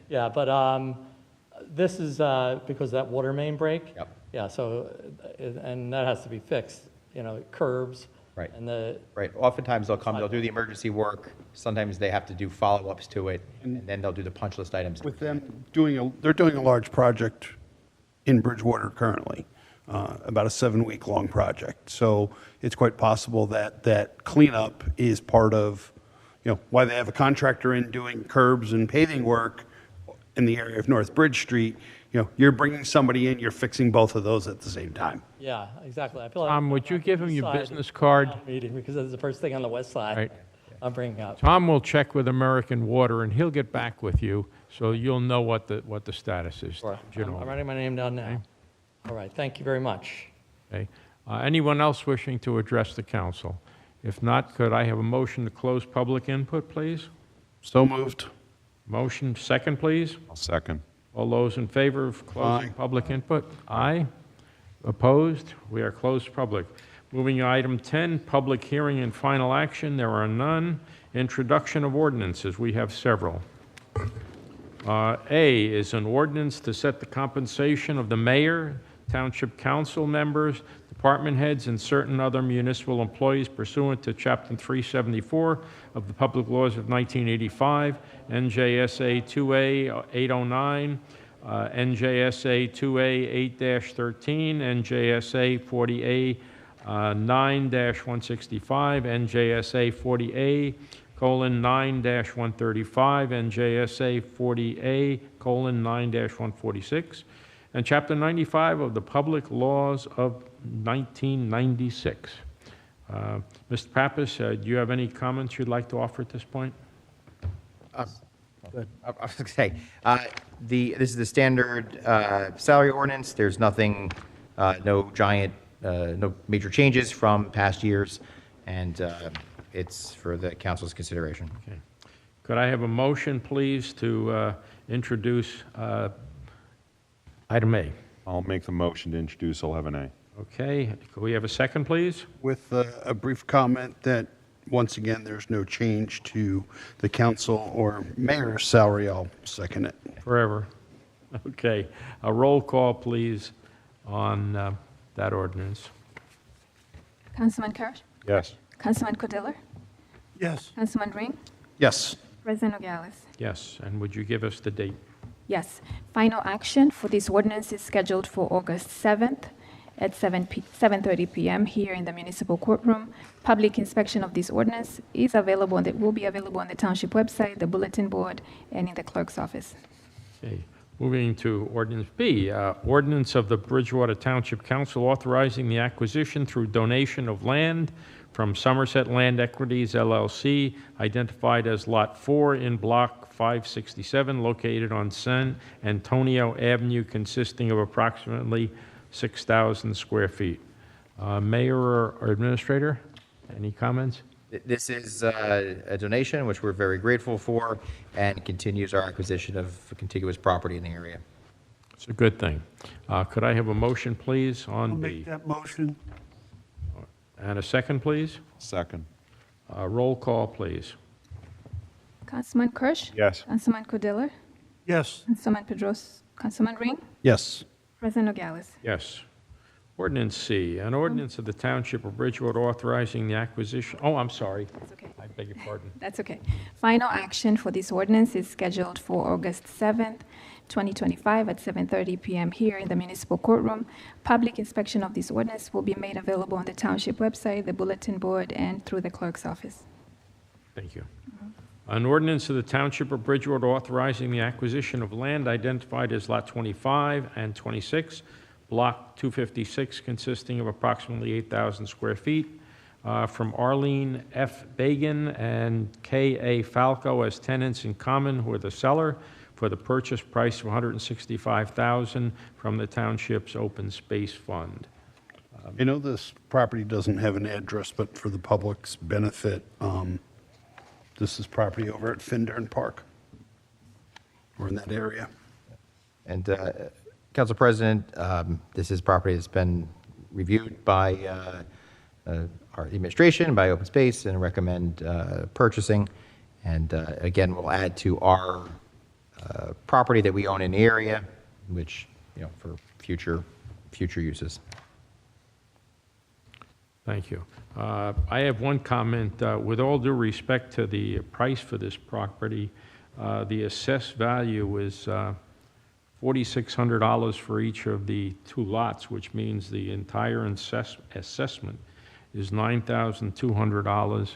Yeah, but this is because of that water main break. Yep. Yeah, so, and that has to be fixed, curbs. Right. And Right. Oftentimes they'll come, they'll do the emergency work. Sometimes they have to do follow-ups to it, and then they'll do the punch list items. With them they're doing a large project in Bridgewater currently, about a 7-week-long project. So it's quite possible that that cleanup is part of, why they have a contractor in doing curbs and paving work in the area of North Bridge Street. You're bringing somebody in, you're fixing both of those at the same time. yeah, exactly. I feel like Tom, would you give him your side business card? meeting because that's the first thing on the west side Right. I'm bringing up. Tom will check with American Water, and he'll get back with you, so you'll know what the status is. Sure. generally. I'm writing my name down now. Okay. All right, thank you very much. Okay. Anyone else wishing to address the council? If not, could I have a motion to close public input, please? So moved. Motion, second, please. I'll second. All those in favor of closing Aye. public input? Aye. Opposed? We are closed public. Moving to item 10, public hearing and final action. There are none. Introduction of ordinances. We have several. A is an ordinance to set the compensation of the mayor, township council members, department heads, and certain other municipal employees pursuant to Chapter 374 of the Public Laws of 1985, NJSA 2A 809, NJSA 2A 8-13, NJSA 40A 9-165, NJSA 40A: 9-135, NJSA 40A: 9-146, and Chapter 95 of the Public Laws of 1996. Mr. Pappas, do you have any comments you'd like to offer at this point? Good. I was going to say, this is the standard salary ordinance. There's nothing, no major changes from past years, and it's for the council's consideration. Okay. Could I have a motion, please, to introduce item A? I'll make the motion to introduce 11A. Okay. Could we have a second, please? With a brief comment that, once again, there's no change to the council or mayor's salary. I'll second it. Forever. Okay. A roll call, please, on that ordinance. Councilman Kirsch? Yes. Councilman Cordiller? Yes. Councilman Ring? Yes. President Nogales? Yes. And would you give us the date? Yes. Final action for this ordinance is scheduled for August 7th at 7:30 p.m. here in the municipal courtroom. Public inspection of this ordinance is available and it will be available on the township website, the bulletin board, and in the clerk's office. Okay. Moving to ordinance B, ordinance of the Bridgewater Township Council authorizing the acquisition through donation of land from Somerset Land Equities LLC, identified as Lot 4 in Block 567, located on San Antonio Avenue, consisting of approximately 6,000 square feet. Mayor or Administrator, any comments? This is a donation, which we're very grateful for, and continues our acquisition of contiguous property in the area. It's a good thing. Could I have a motion, please, I'll on make B? that motion. And a second, please? Second. Roll call, please. Councilman Kirsch? Yes. Councilman Cordilla? Yes. Councilman Pedros? Councilman Ring? Yes. President Nogales? Yes. Ordinance C, an ordinance of the Township of Bridgewater authorizing the acquisition, oh, I'm sorry. That's okay. I beg your pardon. That's okay. Final action for this ordinance is scheduled for August 7th, 2025 at 7:30 p.m. here in the municipal courtroom. Public inspection of this ordinance will be made available on the township website, the bulletin board, and through the clerk's office. Thank you. An ordinance of the Township of Bridgewater authorizing the acquisition of land identified as Lot 25 and 26, Block 256, consisting of approximately 8,000 square feet, from Arlene F. Bagan and K.A. Falco as tenants in common who are the seller, for the purchase price of $165,000 from the township's open space fund. I know this property doesn't have an address, but for the public's benefit, this is property over at Findern Park. We're in that area. And Council President, this is property that's been reviewed by our administration, by Open Space, and recommend purchasing. And again, we'll add to our property that we own in the area, which, for future uses. Thank you. I have one comment. With all due respect to the price for this property, the assessed value is $4,600 for each of the two lots, which means the entire assessment is $9,200.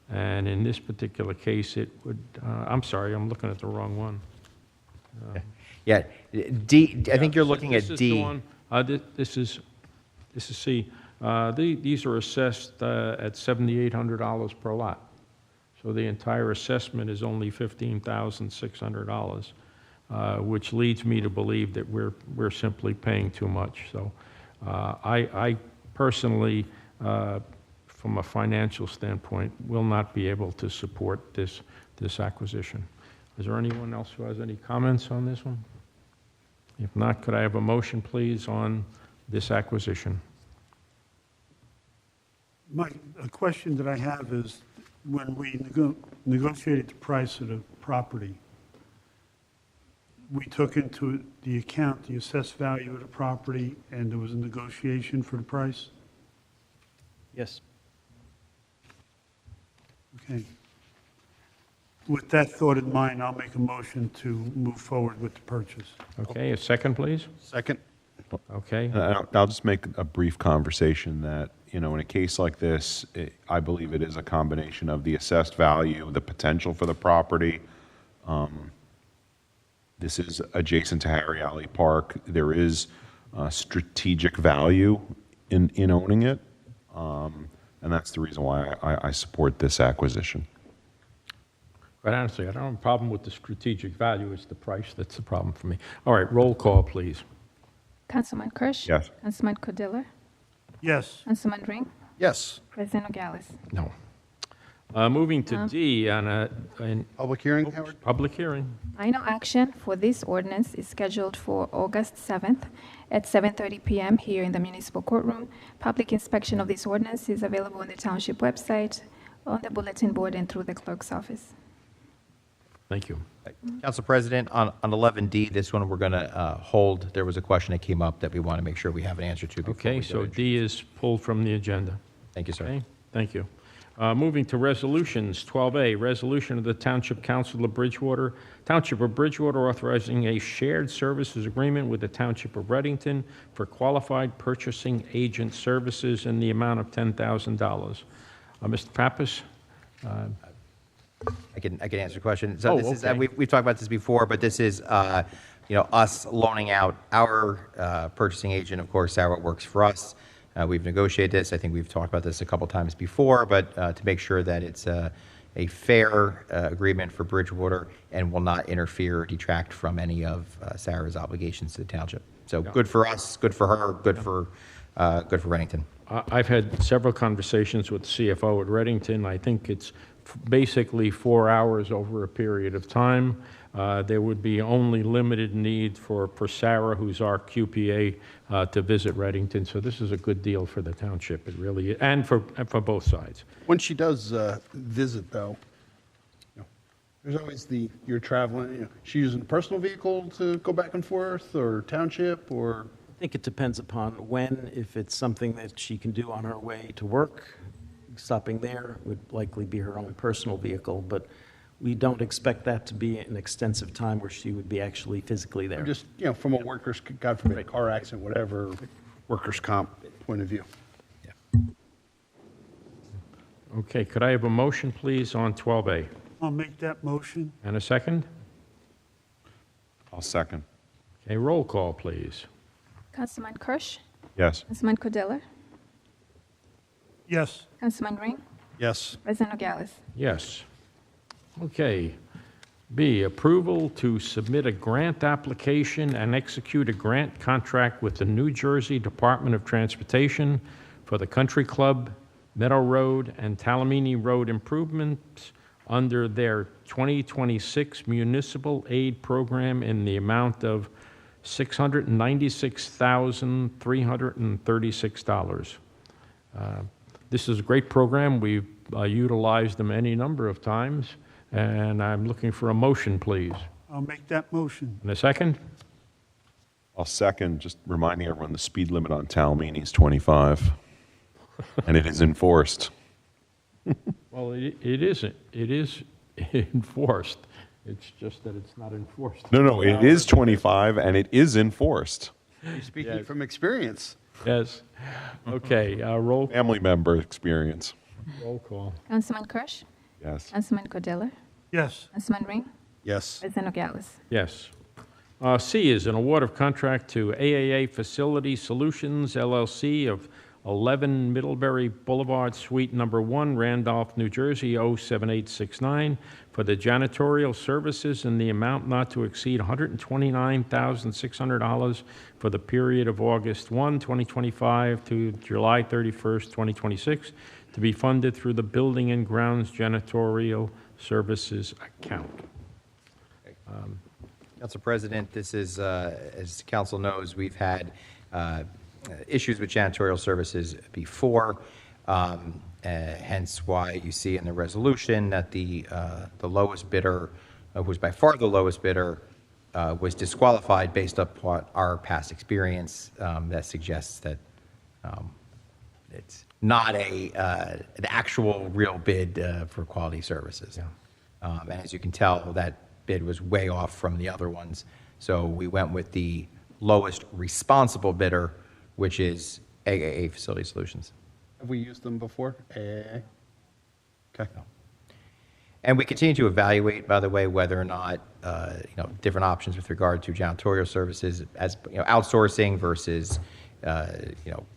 And in this particular case, it would, I'm sorry, I'm looking at the wrong one. Yeah, D, I think you're looking at This is D. the one, this is C. These are assessed at $7,800 per lot. So the entire assessment is only $15,600, which leads me to believe that we're simply paying too much. So I personally, from a financial standpoint, will not be able to support this acquisition. Is there anyone else who has any comments on this one? If not, could I have a motion, please, on this acquisition? A question that I have is, when we negotiated the price of the property, we took into the account the assessed value of the property, and there was a negotiation for the price? Yes. Okay. With that thought in mind, I'll make a motion to move forward with the purchase. Okay, a second, please? Second. Okay. I'll just make a brief conversation that, in a case like this, I believe it is a combination of the assessed value, the potential for the property. This is adjacent to Harry Alley Park. There is strategic value in owning it, and that's the reason why I support this acquisition. Quite honestly, I don't have a problem with the strategic value. It's the price that's the problem for me. All right, roll call, please. Councilman Kirsch? Yes. Councilman Cordilla? Yes. Councilman Ring? Yes. President Nogales? No. Moving to D on a Public hearing, Howard? public hearing. Final action for this ordinance is scheduled for August 7th at 7:30 p.m. here in the municipal courtroom. Public inspection of this ordinance is available on the township website, on the bulletin board, and through the clerk's office. Thank you. Council President, on 11D, this one we're going to hold. There was a question that came up that we want to make sure we have an answer to before Okay, we so go to- D is pulled from the agenda. Thank you, sir. Okay, thank you. Moving to resolutions, 12A, resolution of the Township Council of Bridgewater, Township of Bridgewater authorizing a shared services agreement with the Township of Reddington for qualified purchasing agent services in the amount of $10,000. Mr. Pappas? I can answer the question. So Oh, this is, okay. we've talked about this before, but this is, us loaning out our purchasing agent. Of course, Sarah works for us. We've negotiated this. I think we've talked about this a couple times before, but to make sure that it's a fair agreement for Bridgewater and will not interfere or detract from any of Sarah's obligations to the township. So good for us, good for her, good for Reddington. I've had several conversations with the CFO at Reddington. I think it's basically 4 hours over a period of time. There would be only limited need for Sarah, who's our QPA, to visit Reddington. So this is a good deal for the township, it really is, and for both sides. When she does visit, though, there's always you're traveling, she using a personal vehicle to go back and forth, or township, or? I think it depends upon when. If it's something that she can do on her way to work, stopping there would likely be her own personal vehicle, but we don't expect that to be an extensive time where she would be actually physically there. Just, from a workers', God forbid, car accident, whatever, workers' comp point of view. Okay, could I have a motion, please, on 12A? I'll make that motion. And a second? I'll second. Okay, roll call, please. Councilman Kirsch? Yes. Councilman Cordella? Yes. Councilman Ring? Yes. President Nogales? Yes. Okay. B, approval to submit a grant application and execute a grant contract with the New Jersey Department of Transportation for the Country Club, Meadow Road, and Talamini Road improvements under their 2026 municipal aid program in the amount of $696,336. This is a great program. We've utilized them any number of times, and I'm looking for a motion, please. I'll make that motion. And a second? I'll second, just reminding everyone the speed limit on Talamini is 25, and it is enforced. Well, it isn't. It is enforced. It's just that it's not enforced. No, it is 25, and it is enforced. You're speaking from experience. Yes. Okay, roll Family member experience. call. Councilman Kirsch? Yes. Councilman Cordella? Yes. Councilman Ring? Yes. President Nogales? Yes. C is an award of contract to AAA Facility Solutions, LLC of 11 Middlebury Boulevard, Suite Number 1, Randolph, New Jersey, 07869, for the janitorial services in the amount not to exceed $129,600 for the period of August 1, 2025 to July 31st, 2026, to be funded through the Building and Grounds Janitorial Services account. Council President, this is, as council knows, we've had issues with janitorial services before, hence why you see in the resolution that the lowest bidder, who was by far the lowest bidder, was disqualified based upon our past experience. That suggests that it's not an actual real bid for quality services. And as you can tell, that bid was way off from the other ones. So we went with the lowest responsible bidder, which is AAA Facility Solutions. Have we used them before? Okay. And we continue to evaluate, by the way, whether or not different options with regard to janitorial services, as outsourcing versus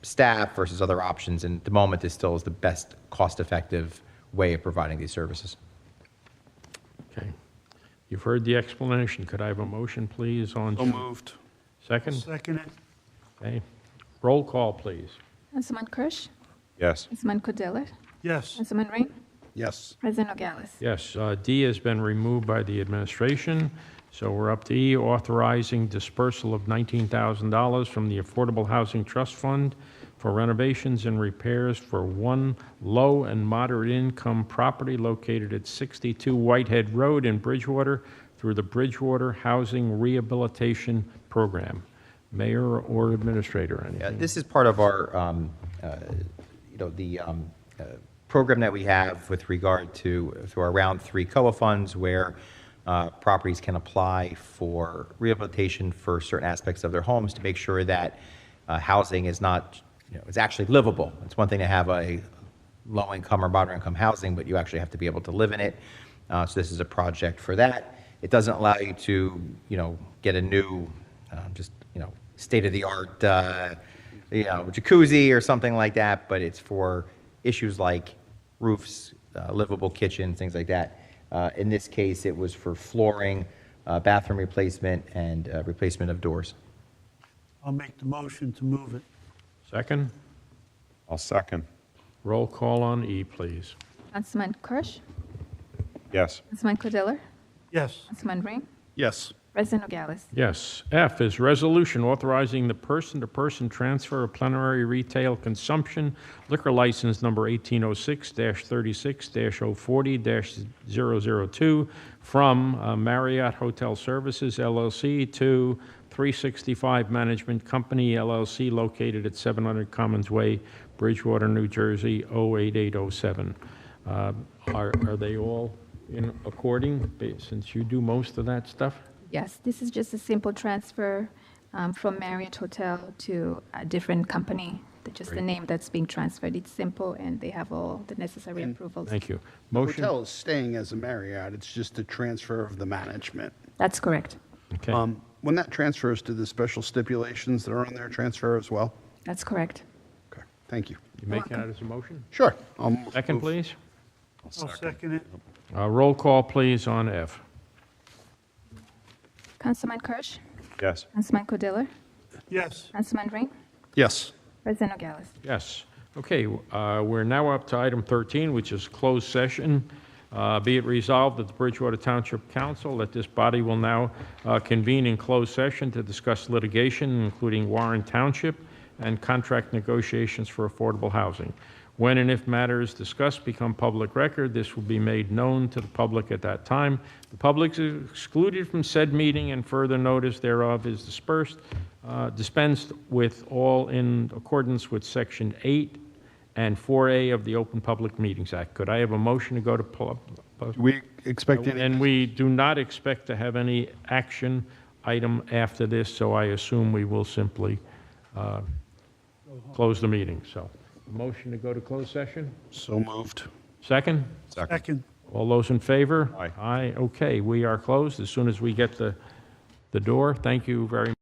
staff versus other options. And at the moment, this still is the best cost-effective way of providing these services. Okay. You've heard the explanation. Could I have a motion, please, on? So moved. Second? Second it. Okay. Roll call, please. Councilman Kirsch? Yes. Councilman Cordella? Yes. Councilman Ring? Yes. President Nogales? Yes, D has been removed by the administration, so we're up to E, authorizing dispersal of $19,000 from the Affordable Housing Trust Fund for renovations and repairs for one low and moderate income property located at 62 Whitehead Road in Bridgewater through the Bridgewater Housing Rehabilitation Program. Mayor or administrator, anything? This is part of our, program that we have with regard to through our Round 3 COA funds, where properties can apply for rehabilitation for certain aspects of their homes to make sure that housing is not, it's actually livable. It's one thing to have a low-income or moderate-income housing, but you actually have to be able to live in it. So this is a project for that. It doesn't allow you to, get a new, state-of-the-art, jacuzzi or something like that, but it's for issues like roofs, livable kitchens, things like that. In this case, it was for flooring, bathroom replacement, and replacement of doors. I'll make the motion to move it. Second? I'll second. Roll call on E, please. Councilman Kirsch? Yes. Councilman Cordella? Yes. Councilman Ring? Yes. President Nogales? Yes. F is resolution authorizing the person-to-person transfer of plenary retail consumption liquor license number 1806-36-040-002 from Marriott Hotel Services LLC to 365 Management Company LLC located at 700 Commons Way, Bridgewater, New Jersey, 08807. Are they all in according, since you do most of that stuff? Yes, this is just a simple transfer from Marriott Hotel to a different company. Just the Great. name that's being transferred. It's simple, and they have all the necessary And- approvals. Thank you. The Motion? hotel is staying as a Marriott, it's just a transfer of the management. That's correct. Okay. When that transfers, do the special stipulations that are on there transfer as well? That's correct. Okay, thank you. You make that as a motion? Sure. Second, please. I'll second it. Roll call, please, on F. Councilman Kirsch? Yes. Councilman Cordiller? Yes. Councilman Ring? Yes. President Nogales? Yes. Okay, we're now up to item 13, which is closed session. Be it resolved that the Bridgewater Township Council, that this body will now convene in closed session to discuss litigation, including Warren Township and contract negotiations for affordable housing. When and if matters discussed become public record, this will be made known to the public at that time. The public is excluded from said meeting, and further notice thereof is dispensed with, all in accordance with Section 8 and 4A of the Open Public Meetings Act. Could I have a motion to go to Do we expect any? And we do not expect to have any action item after this, so I assume we will simply close the meeting. So, a motion to go to closed session? So moved. Second? Second. All those in favor? Aye. Aye, okay, we are closed as soon as we get the door. Thank you very much.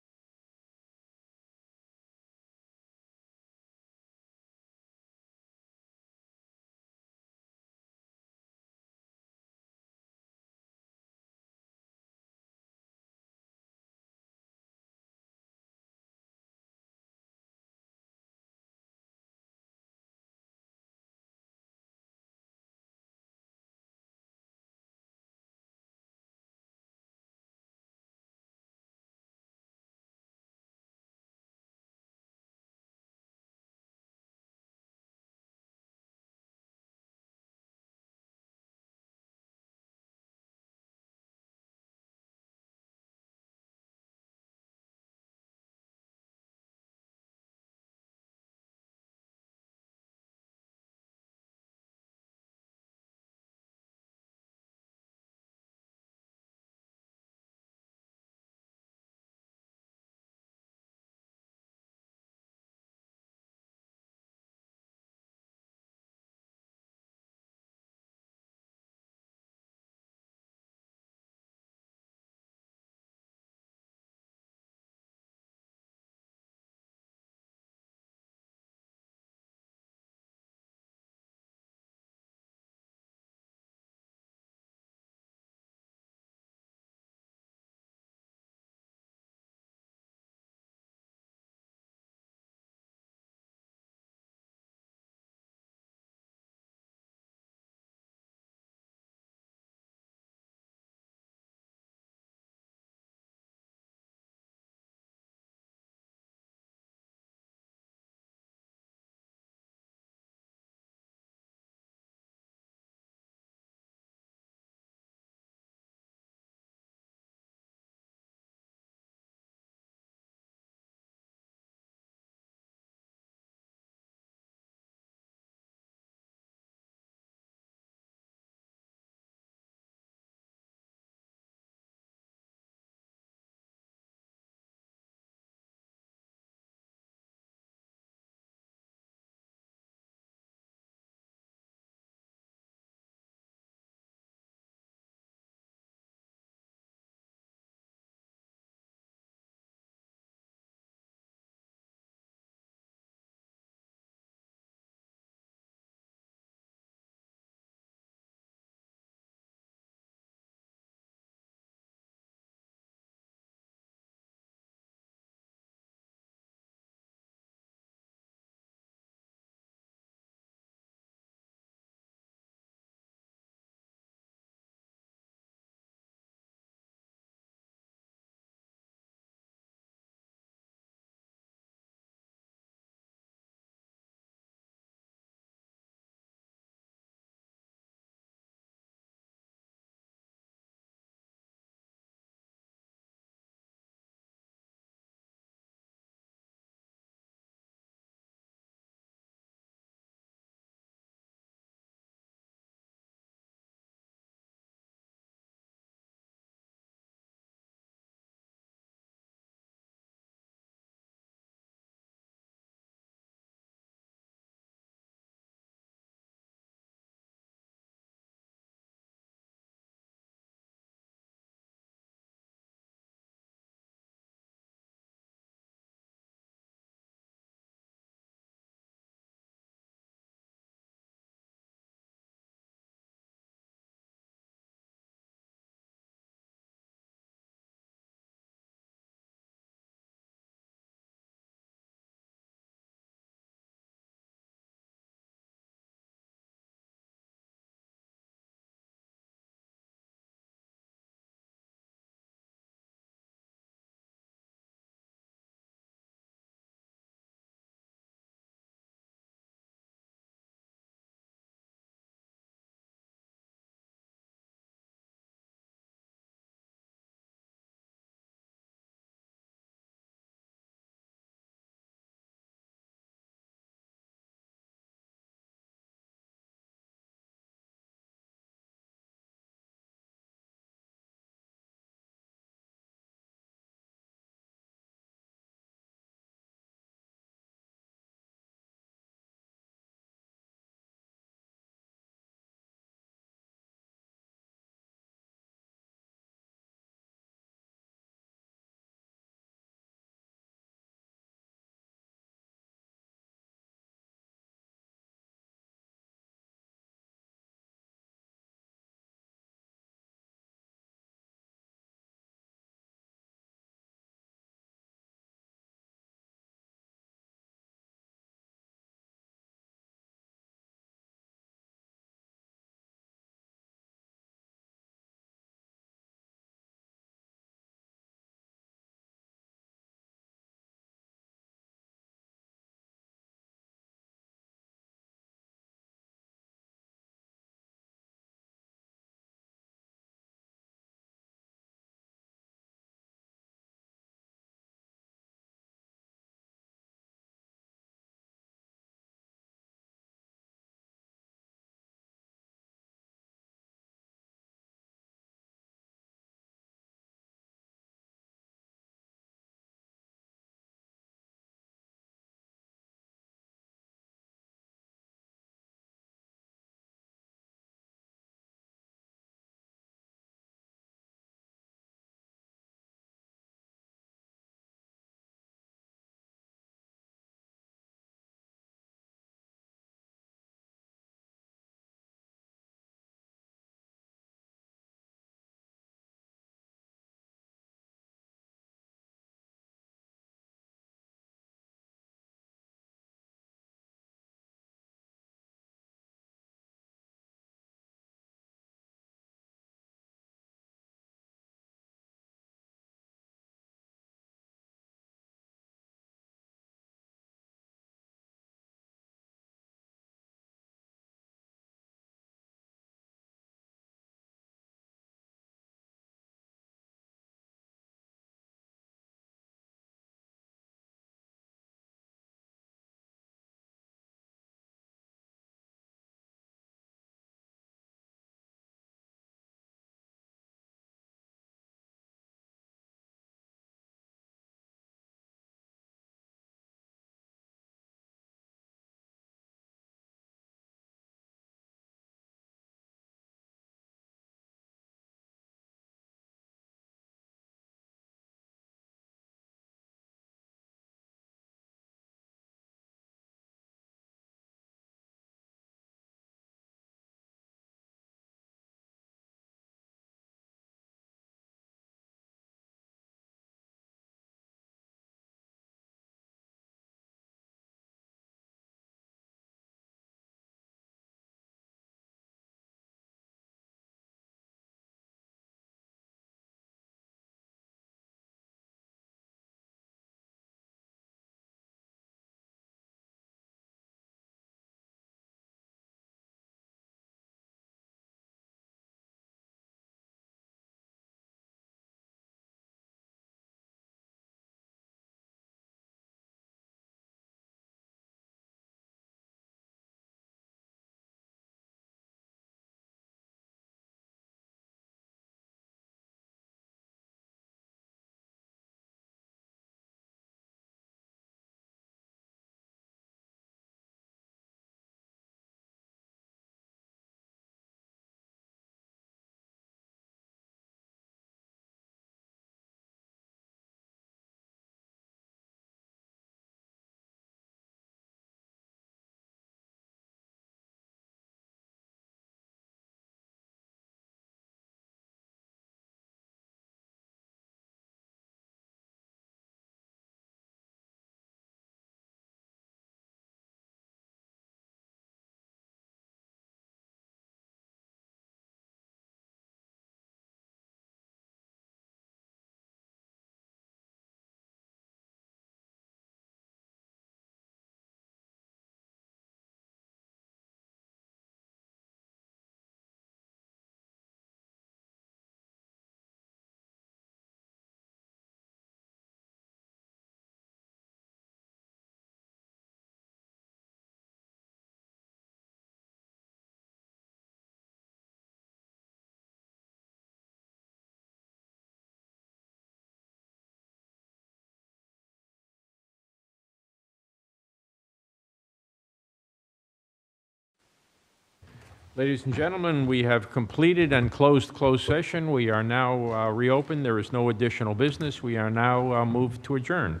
Ladies and gentlemen, we have completed and closed closed session. We are now reopened. There is no additional business. We are now moved to adjourn.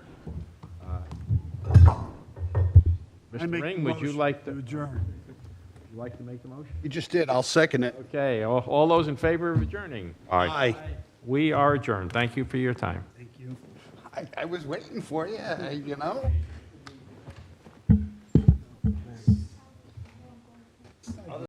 I Mr. make Ring, the would you motion like to to adjourn? like to make the motion? You just did, I'll second it. Okay, all those in favor of adjourning? Aye. We are adjourned. Thank you for your time. Thank you. I was waiting for you, you know?